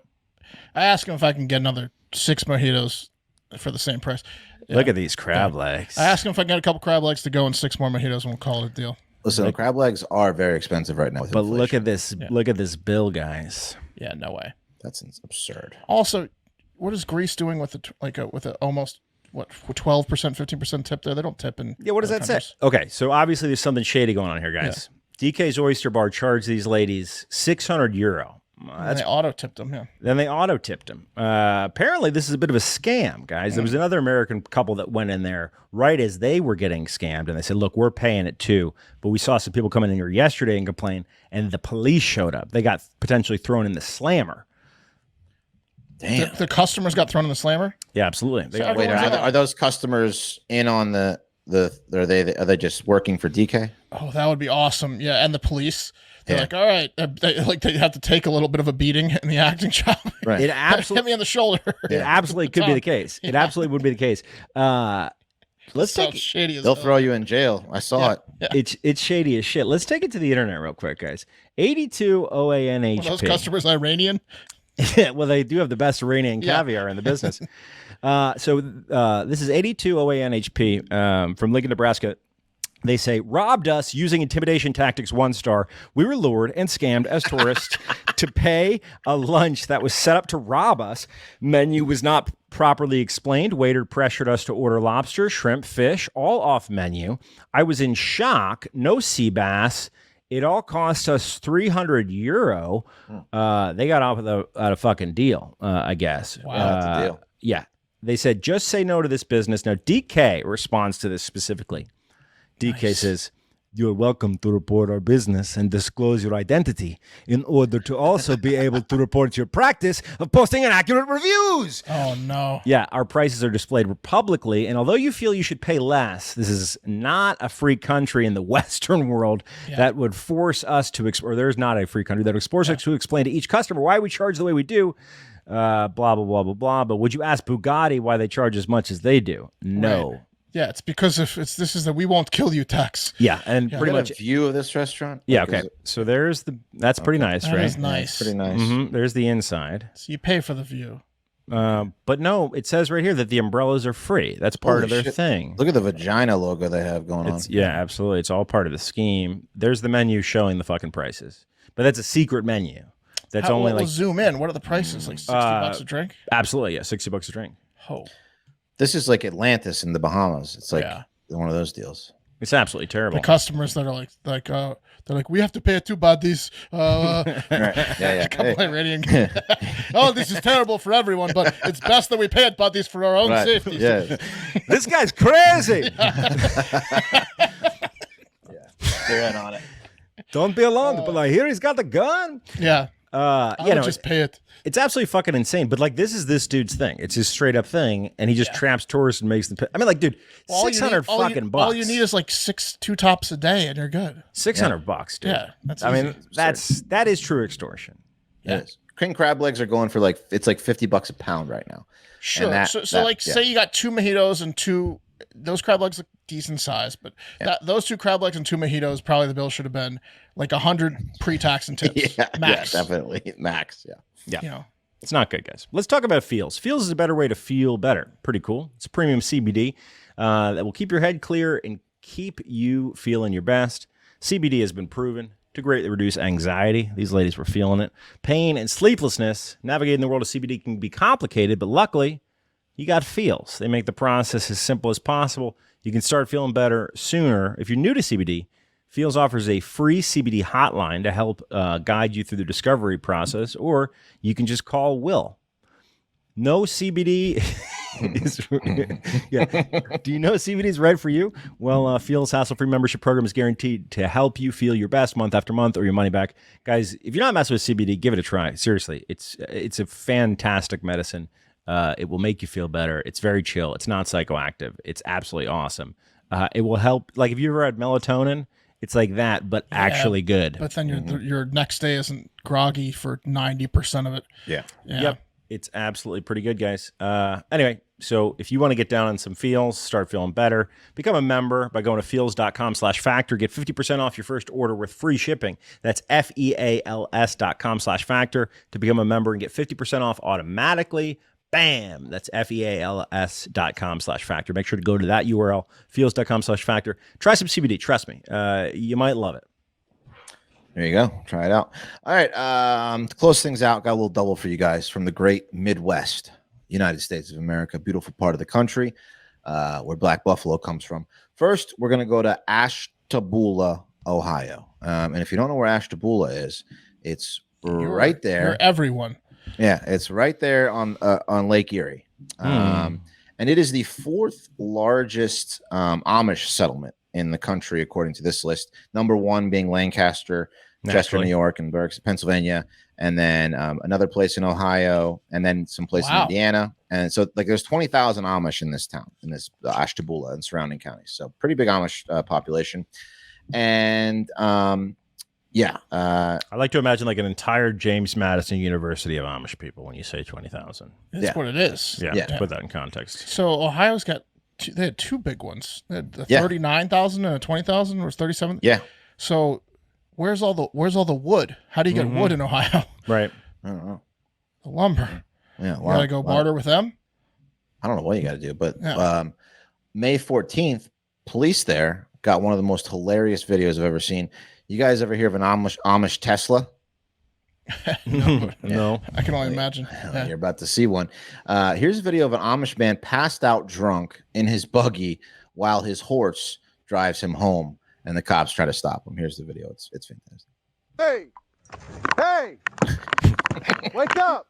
ask him if I can get another 6 mojitos for the same price. Yeah. Look at these crab legs. I ask him if I can get a couple crab legs to go and 6 more mojitos, and we'll call it a deal. Listen, the crab legs are very expensive right now. With but inflation. look at this. Yeah. Look at this bill, guys. Yeah, no way. That's absurd. Also, what is Greece doing with with a almost 12%, 15% tip there? They don't tip in. Yeah, what does that say? Okay, so obviously there's something shady going on here, guys. Yeah. DK's Oyster Bar charged these ladies 600 euro. And they auto-tipped them, yeah. Then they auto-tipped them. Apparently, this is a bit of a scam, guys. There was another American couple that went in there right as they were getting scammed, and they said, look, we're paying it too, but we saw some people come in here yesterday and complain, and the police showed up. They got potentially thrown in the slammer. Damn. The customers got thrown in the slammer? Yeah, absolutely. Wait, are those customers in on the are they just working for DK? Oh, that would be awesome. Yeah, and the police. They're like, all right, they have to take a little bit of a beating in the acting job. Right. It absolutely hit me on the shoulder. It absolutely could be the case. It absolutely would be the case. Let's take shady as They'll hell. throw you in jail. I saw it. Yeah. It's shady as shit. Let's take it to the internet real quick, guys. 82 OANHP. Are those customers Iranian? Yeah, well, they do have the best Iranian caviar in the business. This is 82 OANHP from Lincoln, Nebraska. They say, robbed us using intimidation tactics 1 star. We were lured and scammed as tourists to pay a lunch that was set up to rob us. Menu was not properly explained. Waiter pressured us to order lobster, shrimp, fish, all off menu. I was in shock. No sea bass. It all cost us €300. They got off with a fucking deal, I guess. Wow, that's a deal. Yeah. They said, just say no to this business. Now, DK responds to this specifically. DK says, you're welcome to report our business and disclose your identity in order to also be able to report your practice of posting inaccurate reviews. Oh, no. Yeah, our prices are displayed publicly, and although you feel you should pay less, this is not a free country in the Western world that would force us to, or there's not a free country that would force us to explain to each customer why we charge the way we do, blah, blah, blah, blah, blah. But would you ask Bugatti why they charge as much as they do? No. Right. Yeah, it's because this is the "we won't kill you" tax. Yeah, and pretty much a view of this restaurant. Yeah, okay. So there's that's pretty nice, That right? is nice. Pretty nice. There's the inside. So you pay for the view. But no, it says right here that the umbrellas are free. That's part Holy of their shit. thing. Look at the vagina logo they have going on. Yeah, absolutely. It's all part of the scheme. There's the menu showing the fucking prices, but that's a secret menu. That's only we'll zoom in. What are the prices? Like $60 a drink? Absolutely, yeah, $60 a drink. Oh, This is like Atlantis in the Bahamas. It's like one of those deals. It's absolutely terrible. the customers that are they're like, we have to pay 2 badis. Yeah. Couple Iranian. Oh, this is terrible for everyone, but it's best that we pay it badis for our own safety. Yeah. This guy's crazy. They're in on it. Don't be alarmed, but I hear he's got the gun. Yeah. Just pay it. It's absolutely fucking insane. But like, this is this dude's thing. It's his straight up thing, and he just traps tourists and makes them pay. I mean, like, dude, $600 fucking bucks. All you need is like 2 tops a day, and you're good. $600, dude. Yeah, that's I mean, easy. that is true extortion. Yeah. It is. King crab legs are going for it's like $50 a pound right now. Sure. Say you got 2 mojitos and 2. Those crab legs look decent size, but those 2 crab legs and 2 mojitos, probably the bill should have been like 100 pre-tax and tips. Max. Yeah, definitely max. Yeah. Yeah. You know. It's not good, guys. Let's talk about Feels. Feels is a better way to feel better. Pretty cool. It's premium CBD that will keep your head clear and keep you feeling your best. CBD has been proven to greatly reduce anxiety. These ladies were feeling it. Pain and sleeplessness. Navigating the world of CBD can be complicated, but luckily, you got Feels. They make the process as simple as possible. You can start feeling better sooner. If you're new to CBD, Feels offers a free CBD hotline to help guide you through the discovery process, or you can just call Will. No CBD is... Do you know CBD is right for you? Well, Feels hassle-free membership program is guaranteed to help you feel your best month after month or your money back. Guys, if you're not messing with CBD, give it a try. Seriously, it's a fantastic medicine. It will make you feel better. It's very chill. It's not psychoactive. It's absolutely awesome. It will help. Like, if you ever had melatonin, it's like that, but actually good. But then your next day isn't groggy for 90% of it. Yeah. Yep. It's absolutely pretty good, guys. Anyway, so if you want to get down on some Feels, start feeling better, become a member by going to feels.com/factor. Get 50% off your first order with free shipping. That's feals.com/factor to become a member and get 50% off automatically. Bam! That's feals.com/factor. Make sure to go to that URL, feels.com/factor. Try some CBD. Trust me. You might love it. There you go. Try it out. All right. To close things out, got a little double for you guys from the great Midwest, United States of America. Beautiful part of the country where Black Buffalo comes from. First, we're going to go to Ashtabula, Ohio. And if you don't know where Ashtabula is, it's right there. You're everyone. Yeah, it's right there on Lake Erie. And it is the 4th largest Amish settlement in the country, according to this list. Number 1 being Lancaster, Chester, New York, and Berks, Pennsylvania, and then another place in Ohio, and then some place in Indiana. And so, like, there's 20,000 Amish in this town, in this Ashtabula and surrounding counties. So, pretty big Amish population. And I like to imagine like an entire James Madison University of Amish people when you say 20,000. That's what it is. Yeah, to put that in context. So Ohio's got they had two big ones. They had the 39,000 and a 20,000, or 37. Yeah. So where's all the wood? How do you get wood in Ohio? Right. I don't know. The lumber. Yeah. You gotta go barter with them. I don't know what you got to do, but May 14th, police there got one of the most hilarious videos I've ever seen. You guys ever hear of an Amish Tesla? No. I can only imagine. You're about to see one. Here's a video of an Amish man passed out drunk in his buggy while his horse drives him home, and the cops try to stop him. Here's the video. It's fantastic. Hey! Wake up!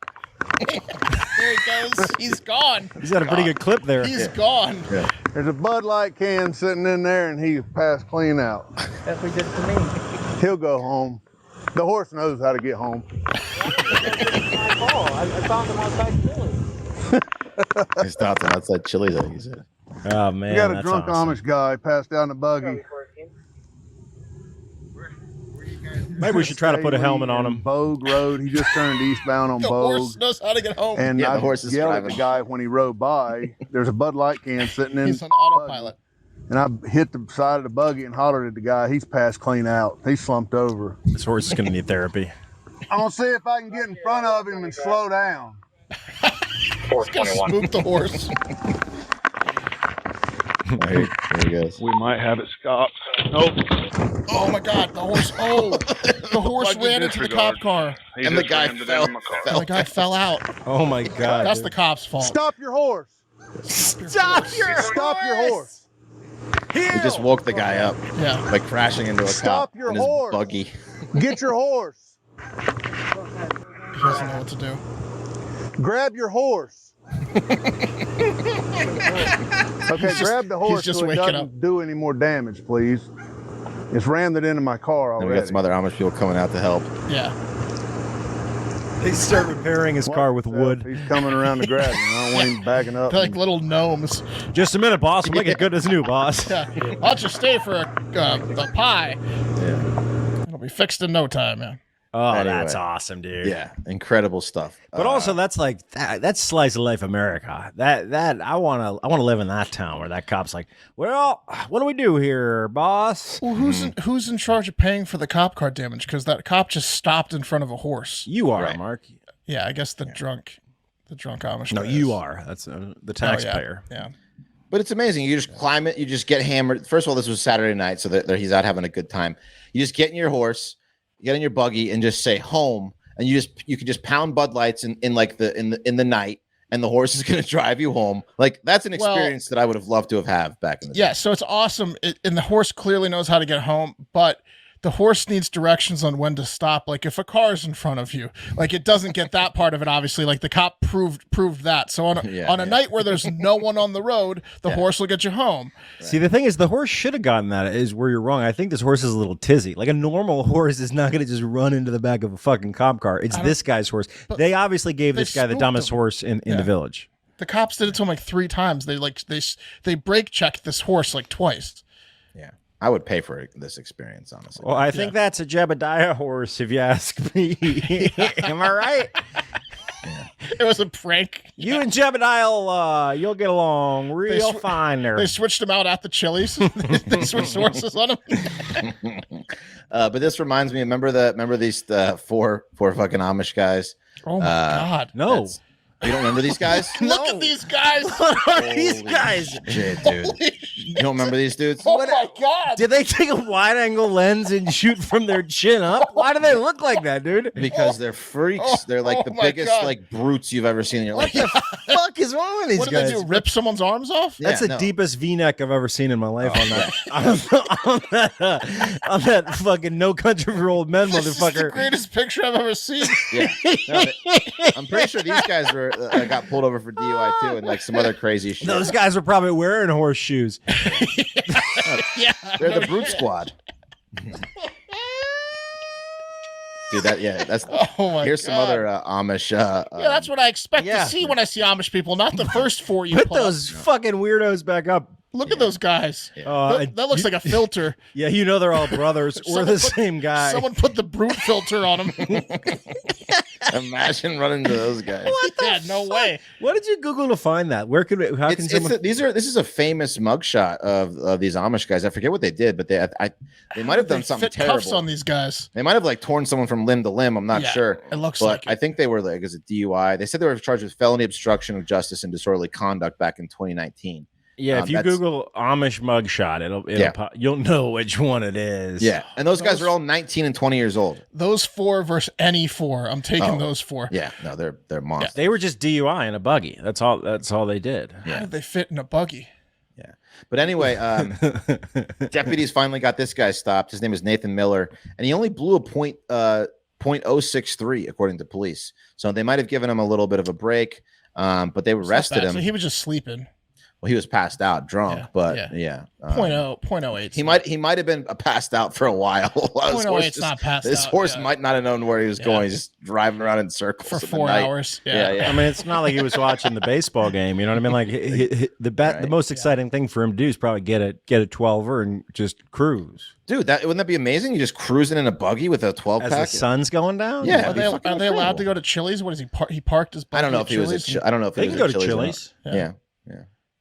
There he goes. He's gone. He's got a pretty good clip there. He's gone. Yeah. There's a Bud Light can sitting in there, and he passed clean out. That's what he did to me. He'll go home. The horse knows how to get home. I found him outside Chili's. He stopped him outside Chili's, like you said. Oh, man. We got a drunk Amish guy passed down the buggy. Maybe we should try to put a helmet on him. Bogue Road. He just turned eastbound on The Bogue. horse knows how to get home. And Yeah, I the horse is yelled driving. at the guy when he rode by. There's a Bud Light can sitting in. He's on autopilot. And I hit the side of the buggy and hollered at the guy. He's passed clean out. He's slumped over. This horse is going to need therapy. I'm going to see if I can get in front of him and slow down. Spook the horse. Here he goes. We might have it stopped. Nope. Oh my God! The horse. Oh, the horse ran into the cop car, And the guy fell. and the guy fell out. Oh, my God. That's the cop's fault. Stop your horse. Stop your Stop your horse. He just woke the guy up Yeah. by crashing into a Stop cop your in his horse. buggy. Get your horse. He doesn't know what to do. Grab your horse. Okay, grab the horse just so it waking doesn't up. do any more damage, please. It's rammed it into my car And already. we got some other Amish people coming out to help. Yeah. They start repairing his car with wood. He's coming around to grab him. I don't want him backing up. They're like little gnomes. Just a minute, boss. We'll make it good as new, boss. Yeah. Why don't you stay for a pie? Yeah. It'll be fixed in no time, man. Oh, Anyway. that's awesome, dude. Yeah. Incredible stuff. But also, that's like that's slice of life America. That I want to live in that town where that cop's like, well, what do we do here, boss? Well, who's in charge of paying for the cop car damage? Because that cop just stopped in front of a horse. You are, Right. Mark. Yeah, I guess the drunk Amish. No, guy you is. are. That's the Oh, yeah. taxpayer. Yeah. But it's amazing. You just climb it. You just get hammered. First of all, this was Saturday night, so that he's out having a good time. You just get in your horse, get in your buggy, and just say home. And you can just pound Bud Lights in the night, and the horse is going to drive you home. Like, that's an experience that I would have loved to have had back in the day. Yeah, so it's awesome. And the horse clearly knows how to get home, but the horse needs directions on when to stop. Like, if a car is in front of you, like, it doesn't get that part of it, obviously. Like, the cop proved that. So on a night where there's no one on the road, the horse will get you home. Right. See, the thing is, the horse should have gotten that. Is where you're wrong. I think this horse is a little tizzy. Like, a normal horse is not going to just run into the back of a fucking cop car. It's this guy's horse. They obviously gave this guy the dumbest horse in the village. The cops did it to him like 3 times. They brake checked this horse like twice. Yeah. I would pay for this experience, honestly. Well, I think that's a Jebediah horse, if you ask me. Am I right? It was a prank. You and Jebediah, you'll get along real fine there. They switched him out at the Chili's. They switched horses on him. But this reminds me. Remember these 4 fucking Amish guys? Oh my God! No. You don't remember these guys? Look at these guys. What are these guys? Shit, dude. You don't remember these dudes? Oh my God! Did they take a wide angle lens and shoot from their chin up? Why do they look like that, dude? Because they're freaks. They're like the my biggest God. like brutes you've ever seen in your life. What the fuck is wrong with these What did guys? they do? Rip someone's arms off? That's the deepest V-neck I've ever seen in my life on that fucking No Country for Old Men This is the motherfucker. greatest picture I've ever seen. Yeah. No, I'm pretty sure these guys were got pulled over for DUI too, and like some other crazy shit. Those guys were probably wearing horseshoes. Yeah, They're the brute squad. dude. That's. Oh my Here's some God. other Amish. Yeah, that's what I expect yeah. to see when I see Amish people, not the first four you Put put up. those fucking weirdos back up. Look at those guys. That looks like a filter. Yeah, you know they're all brothers or the same guy. Someone put the brute filter on them. Imagine running into those guys. Yeah, no way. What did you Google to find that? Where could it? How can someone? This is a famous mugshot of these Amish guys. I forget what they did, but they might have done something fit cuffs terrible on these guys. They might have like torn someone from limb to limb. I'm not sure. It looks but like I think they were like as a DUI. They said they were charged with felony obstruction of justice and disorderly conduct back in 2019. Yeah, if you Google Amish mugshot, it'll you'll know which one it is. Yeah, and those guys are all 19 and 20 years old. Those four versus any four. I'm taking those four. Yeah, no, they're monsters. They were just DUI in a buggy. That's all they did. How did they fit in a buggy? Yeah, but anyway, deputies finally got this guy stopped. His name is Nathan Miller, and he only blew a .063 according to police. So they might have given him a little bit of a break, but they arrested him. So he was just sleeping. Well, he was passed out, drunk, but yeah. .08. He might have been passed out for a while. .08's not passed out. This horse might not have known where he was going. He's just driving around in circles for 4 hours. Yeah. I mean, it's not like he was watching the baseball game. You know what I mean? Like the most exciting thing for him to do is probably get a 12er and just cruise. Dude, wouldn't that be amazing? You just cruising in a buggy with a 12 pack as the sun's going down. Yeah, are they allowed to go to Chili's? What is he parked his buggy? I don't know if he was. I don't know if they can go to Chili's. Yeah.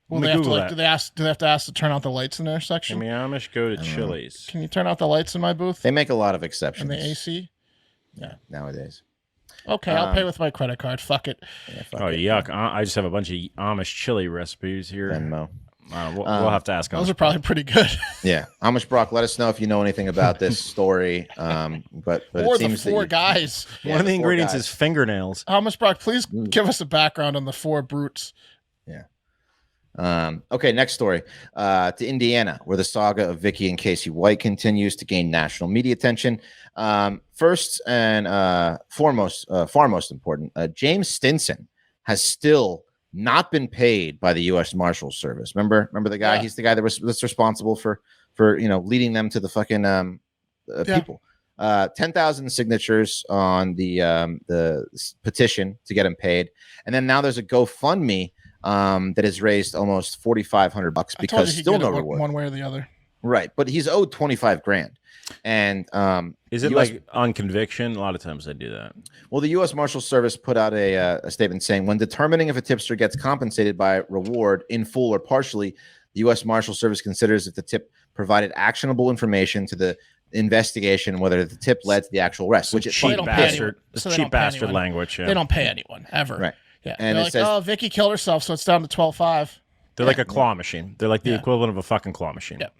Well, they have to do they have to ask to turn out the lights in their section? I mean, Amish go to Chili's. Can you turn out the lights in my booth? They make a lot of exceptions. And the AC? Yeah, nowadays. Okay, I'll pay with my credit card. Fuck it. Yeah, yuck. I just have a bunch of Amish chili recipes here. Venmo. We'll have to ask. Those are probably pretty good. Yeah, Amish Brock, let us know if you know anything about this story. But or it seems the four guys. One of the ingredients is fingernails. Amish Brock, please give us a background on the four brutes. Yeah. Okay, next story. To Indiana, where the saga of Vicki and Casey White continues to gain national media attention. First and foremost, far most important, James Stinson has still not been paid by the U.S. Marshals Service. Remember the guy? Yeah. He's the guy that's responsible for leading them to the fucking people. 10,000 signatures on the petition to get him paid, and then now there's a GoFundMe that has raised almost $4,500 because still no reward, one way or the other. Right, but he's owed $25,000. And is it like on conviction? A lot of times they do that. Well, the U.S. Marshals Service put out a statement saying, when determining if a tipster gets compensated by reward in full or partially, the U.S. Marshals Service considers if the tip provided actionable information to the investigation, whether the tip led to the actual arrest. Which is cheap bastard. Cheap bastard language. Yeah. They don't pay anyone ever. Right. Yeah. And they're like, oh, Vicki killed herself, so it's down to 12.5. They're like a claw machine. They're like the equivalent of a fucking claw machine. Yeah.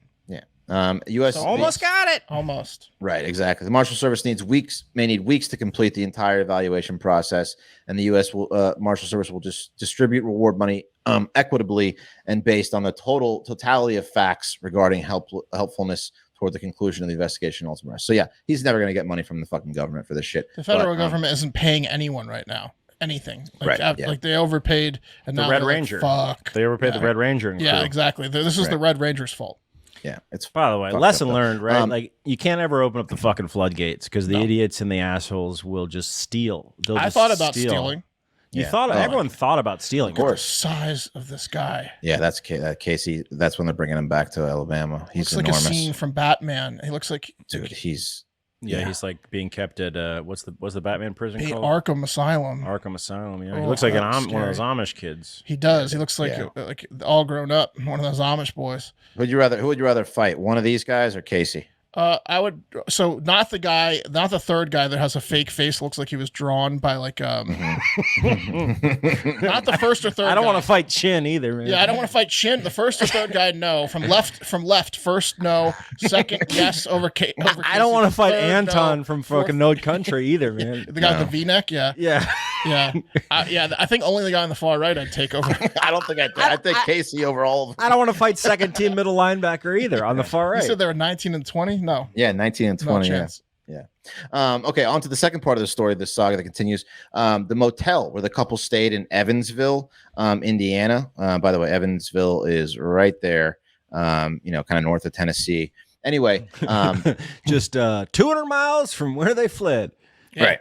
U.S. So almost got it. Almost. Right, exactly. The Marshal Service may need weeks to complete the entire evaluation process, and the U.S. Marshal Service will just distribute reward money equitably and based on the totality of facts regarding helpfulness toward the conclusion of the investigation and ultimate arrest. So yeah, he's never going to get money from the fucking government for this shit. The federal government isn't paying anyone right now. Anything like they overpaid, and the now Red Ranger. Fuck, they overpaid the Red Ranger. And yeah, crew. exactly. This is the Red Ranger's fault. Yeah, it's by the way, lesson learned, right? Like you can't ever open up the fucking floodgates because the idiots and the assholes will just steal. I thought about stealing. You thought everyone thought about stealing. Of course, the size of this guy. Yeah, that's Casey. That's when they're bringing him back to Alabama. He's looks enormous. Like a scene from Batman. He looks like he's. Yeah, he's like being kept at what's the Batman prison called? Arkham Asylum. Arkham Asylum. Yeah, he looks like one of those Amish kids. He does. He looks like all grown up. One of those Amish boys. Who would you rather fight? One of these guys or Casey? I would. So not the third guy that has a fake face. Looks like he was drawn by like not the first or third. I don't want to fight Chin either, man. Yeah, I don't want to fight Chin. The first or third guy, no. From left. First, no. Second, yes. Over I don't want to fight Anton no. from fucking No Country either, man. The guy with the V-neck, yeah. I think only the guy on the far right I'd take over. I don't think I think Casey over all of them. I don't want to fight second team middle linebacker either on the far right. You said they were 19 and 20. No. Yeah, 19 and 20. No yeah. Okay, on to the second part of the story, the saga that continues. The motel where the couple stayed in Evansville, Indiana. By the way, Evansville is right there, kind of north of Tennessee. Anyway, just 200 miles from where they fled. Yeah.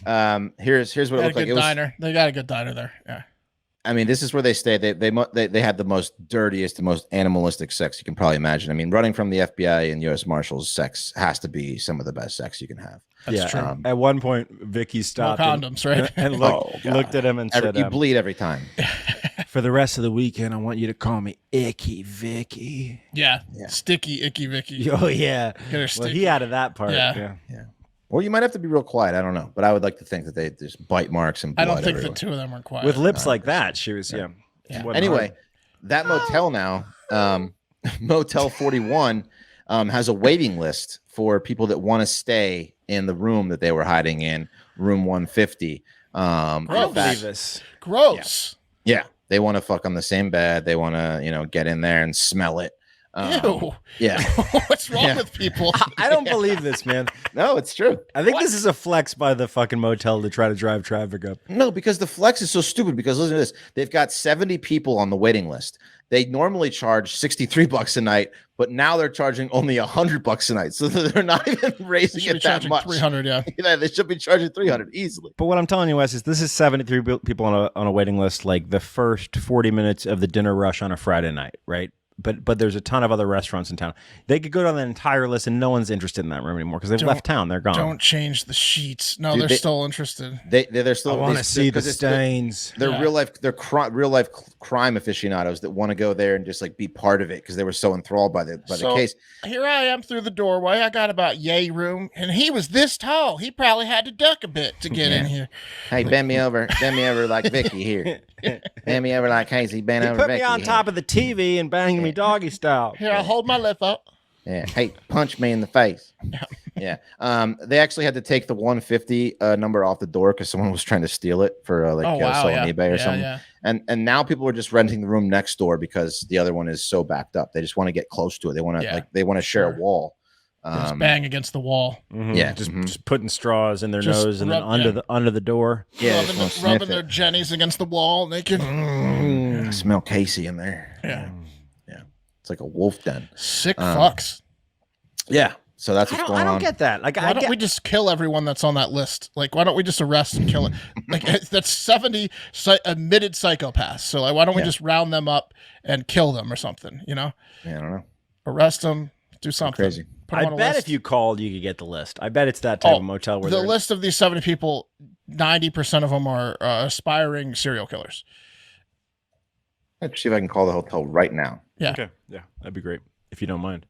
Right. Here's what it looked like. They got a good diner there. Yeah. I mean, this is where they stay. They had the most dirtiest, the most animalistic sex you can probably imagine. I mean, running from the FBI and U.S. Marshals, sex has to be some of the best sex you can have. That's true. At one point, Vicky stopped. No condoms, right? And looked at him and said, "You bleed every time." For the rest of the weekend, I want you to call me Icky Vicky. Yeah. Sticky, Icky Vicky. Oh yeah. Well, he added that part. Yeah. Or you might have to be real quiet. I don't know, but I would like to think that they just bite marks and blood I don't think everywhere. the two of them were quiet. With lips like that, she was Anyway, that motel now, Motel 41, has a waiting list for people that want to stay in the room that they were hiding in, room 150. I don't believe this. Gross. Yeah, they want to fuck on the same bed. They want to, get in there and smell it. Ew. Yeah. What's wrong with people? I don't believe this, man. No, it's true. I think this is a flex by the fucking motel to try to drive traffic up. No, because the flex is so stupid. Because listen to this. They've got 70 people on the waiting list. They normally charge $63 a night, but now they're charging only $100 a night. So they're not even raising it that much. 300, yeah. Yeah, they should be charging 300 easily. But what I'm telling you, Wes, is this is 73 people on a waiting list, like the first 40 minutes of the dinner rush on a Friday night, right? But there's a ton of other restaurants in town. They could go down the entire list, and no one's interested in that room anymore because they've left town. They're gone. Don't change the sheets. No, Dude, they're still interested. They're still. I want to see the stains. They're real life. They're real life crime aficionados that want to go there and just like be part of it because they were so enthralled by the case. Here I am through the doorway. I got about yay room, and he was this tall. He probably had to duck a bit to get in here. Hey, bend me over like Vicky here. Bend me over like Casey. Bend over. Put Vicky me on top of the TV and bang me doggy style. Here, I'll hold my lip up. Yeah. Hey, punch me in the face. Yeah. They actually had to take the 150 number off the door because someone was trying to steal it for sell on eBay or something. Yeah. And now people are just renting the room next door because the other one is so backed up. They just want to get close to it. They want to they want to share a wall. Just bang against the wall. Mm-hmm. Yeah, just putting straws in their nose and then under the door. Yeah, rubbing their jennies against the wall naked. I smell Casey in there. Yeah. It's like a wolf den. Sick fucks. Yeah. So that's what's going on. I don't get that. Like, why don't we just kill everyone that's on that list? Like, why don't we just arrest and kill it? Like, that's 70 admitted psychopaths. So, like, why don't we just round them up and kill them or something? Yeah, I don't know. Arrest them. Do something. Crazy. I bet if you called, you could get the list. I bet it's that type of motel where the list of these 70 people, 90% of them are aspiring serial killers. Let's see if I can call the hotel right now. Yeah. Okay. Yeah, that'd be great if you don't mind.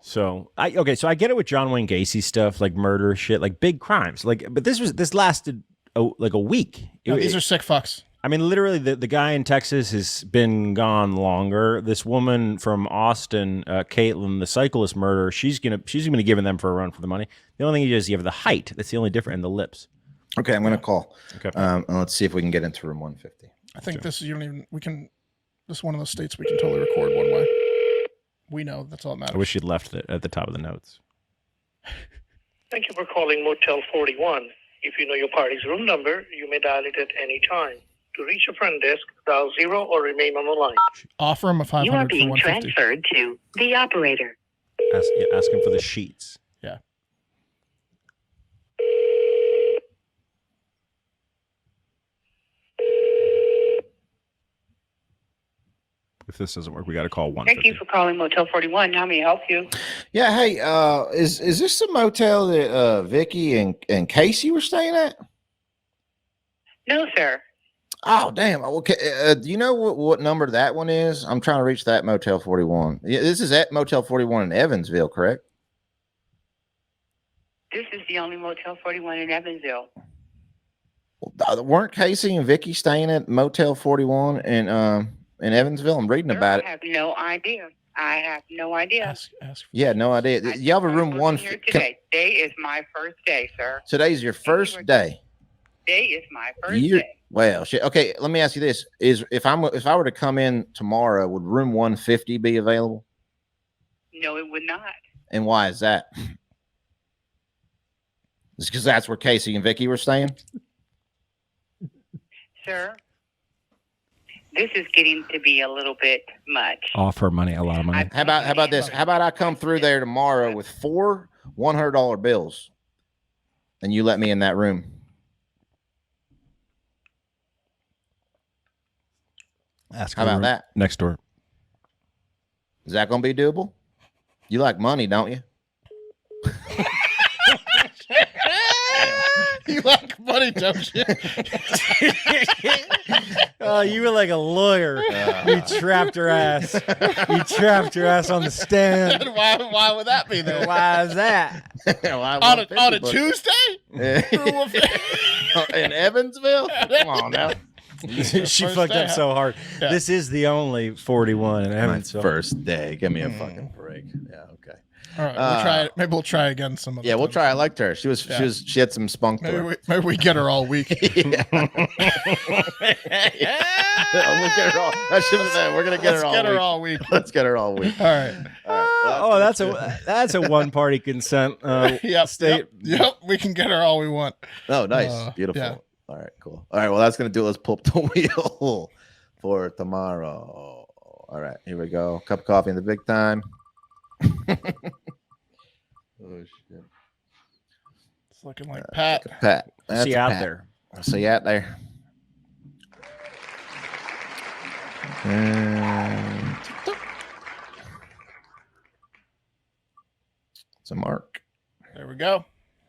So I get it with John Wayne Gacy stuff, like murder shit, like big crimes. Like, but this lasted like a week. These are sick fucks. I mean, literally, the guy in Texas has been gone longer. This woman from Austin, Caitlin, the cyclist murderer, she's gonna be giving them for a run for the money. The only thing is you have the height. That's the only difference, and the lips. Okay, I'm gonna call. Okay, and let's see if we can get into room 150. I think this is This is one of those states we can totally record one way. We know that's all that matters. I wish you'd left it at the top of the notes. Thank you for calling Motel 41. If you know your party's room number, you may dial it at any time. To reach a front desk, dial 0 or remain on the line. Offer him a 500 You are being for 150. transferred to the operator. Ask him for the sheets. Yeah. If this doesn't work, we got to call 150. Thank you for calling Motel 41. How may I help you? Yeah, hey, is this the motel that Vicky and Casey were staying at? No, sir. Oh, damn. Okay. Do you know what number that one is? I'm trying to reach that Motel 41. Yeah, this is at Motel 41 in Evansville, correct? This is the only Motel 41 in Evansville. Weren't Casey and Vicky staying at Motel 41 in Evansville? I'm reading about it. I have no idea. Yeah, no idea. You have a room one. Here today. Today is my first day, sir. Today's your first day. Today is my first day. Well, shit. Okay, let me ask you this: if I were to come in tomorrow, would room 150 be available? No, it would not. And why is that? It's because that's where Casey and Vicky were staying. Sir, this is getting to be a little bit much. Offer money, a lot of money. How about this? How about I come through there tomorrow with 4 $100 bills, and you let me in that room. Ask How about that? Next door. Is that going to be doable? You like money, don't you? You like money, don't you? Oh, you were like a lawyer. You trapped her ass. You trapped her ass on the stand. Why would that be there? Why is that? on a Tuesday? In Evansville? Come on now. She fucked up so hard. Yeah. This is the only 41 in Evansville. First day. Give me a fucking break. Yeah, okay. All right, we'll try it. Maybe we'll try again some other Yeah, we'll time. try. I liked her. She had some spunk to her. Maybe we get her all week. Yeah. We'll get her all. We're gonna get her all week. Let's get her all week. All right. Well, that's a one party consent state. Yep. We can get her all we want. Oh, nice, beautiful. Yeah. All right, cool. All right, well, that's gonna do it. Let's pull up the wheel for tomorrow. All right, here we go. Cup of coffee in the big time. Oh shit! It's looking like Pat. Pat. See you out there. I'll see you out there. It's a mark. There we go.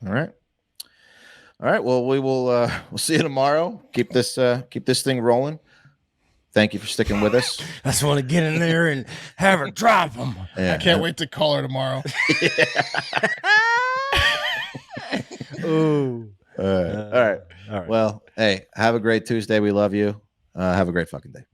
All right. All right. Well, we'll see you tomorrow. Keep this thing rolling. Thank you for sticking with us. I just want to get in there and have her drop them. Yeah. I can't wait to call her tomorrow. Ooh. All right. Well, hey, have a great Tuesday. We love you. Have a great fucking day.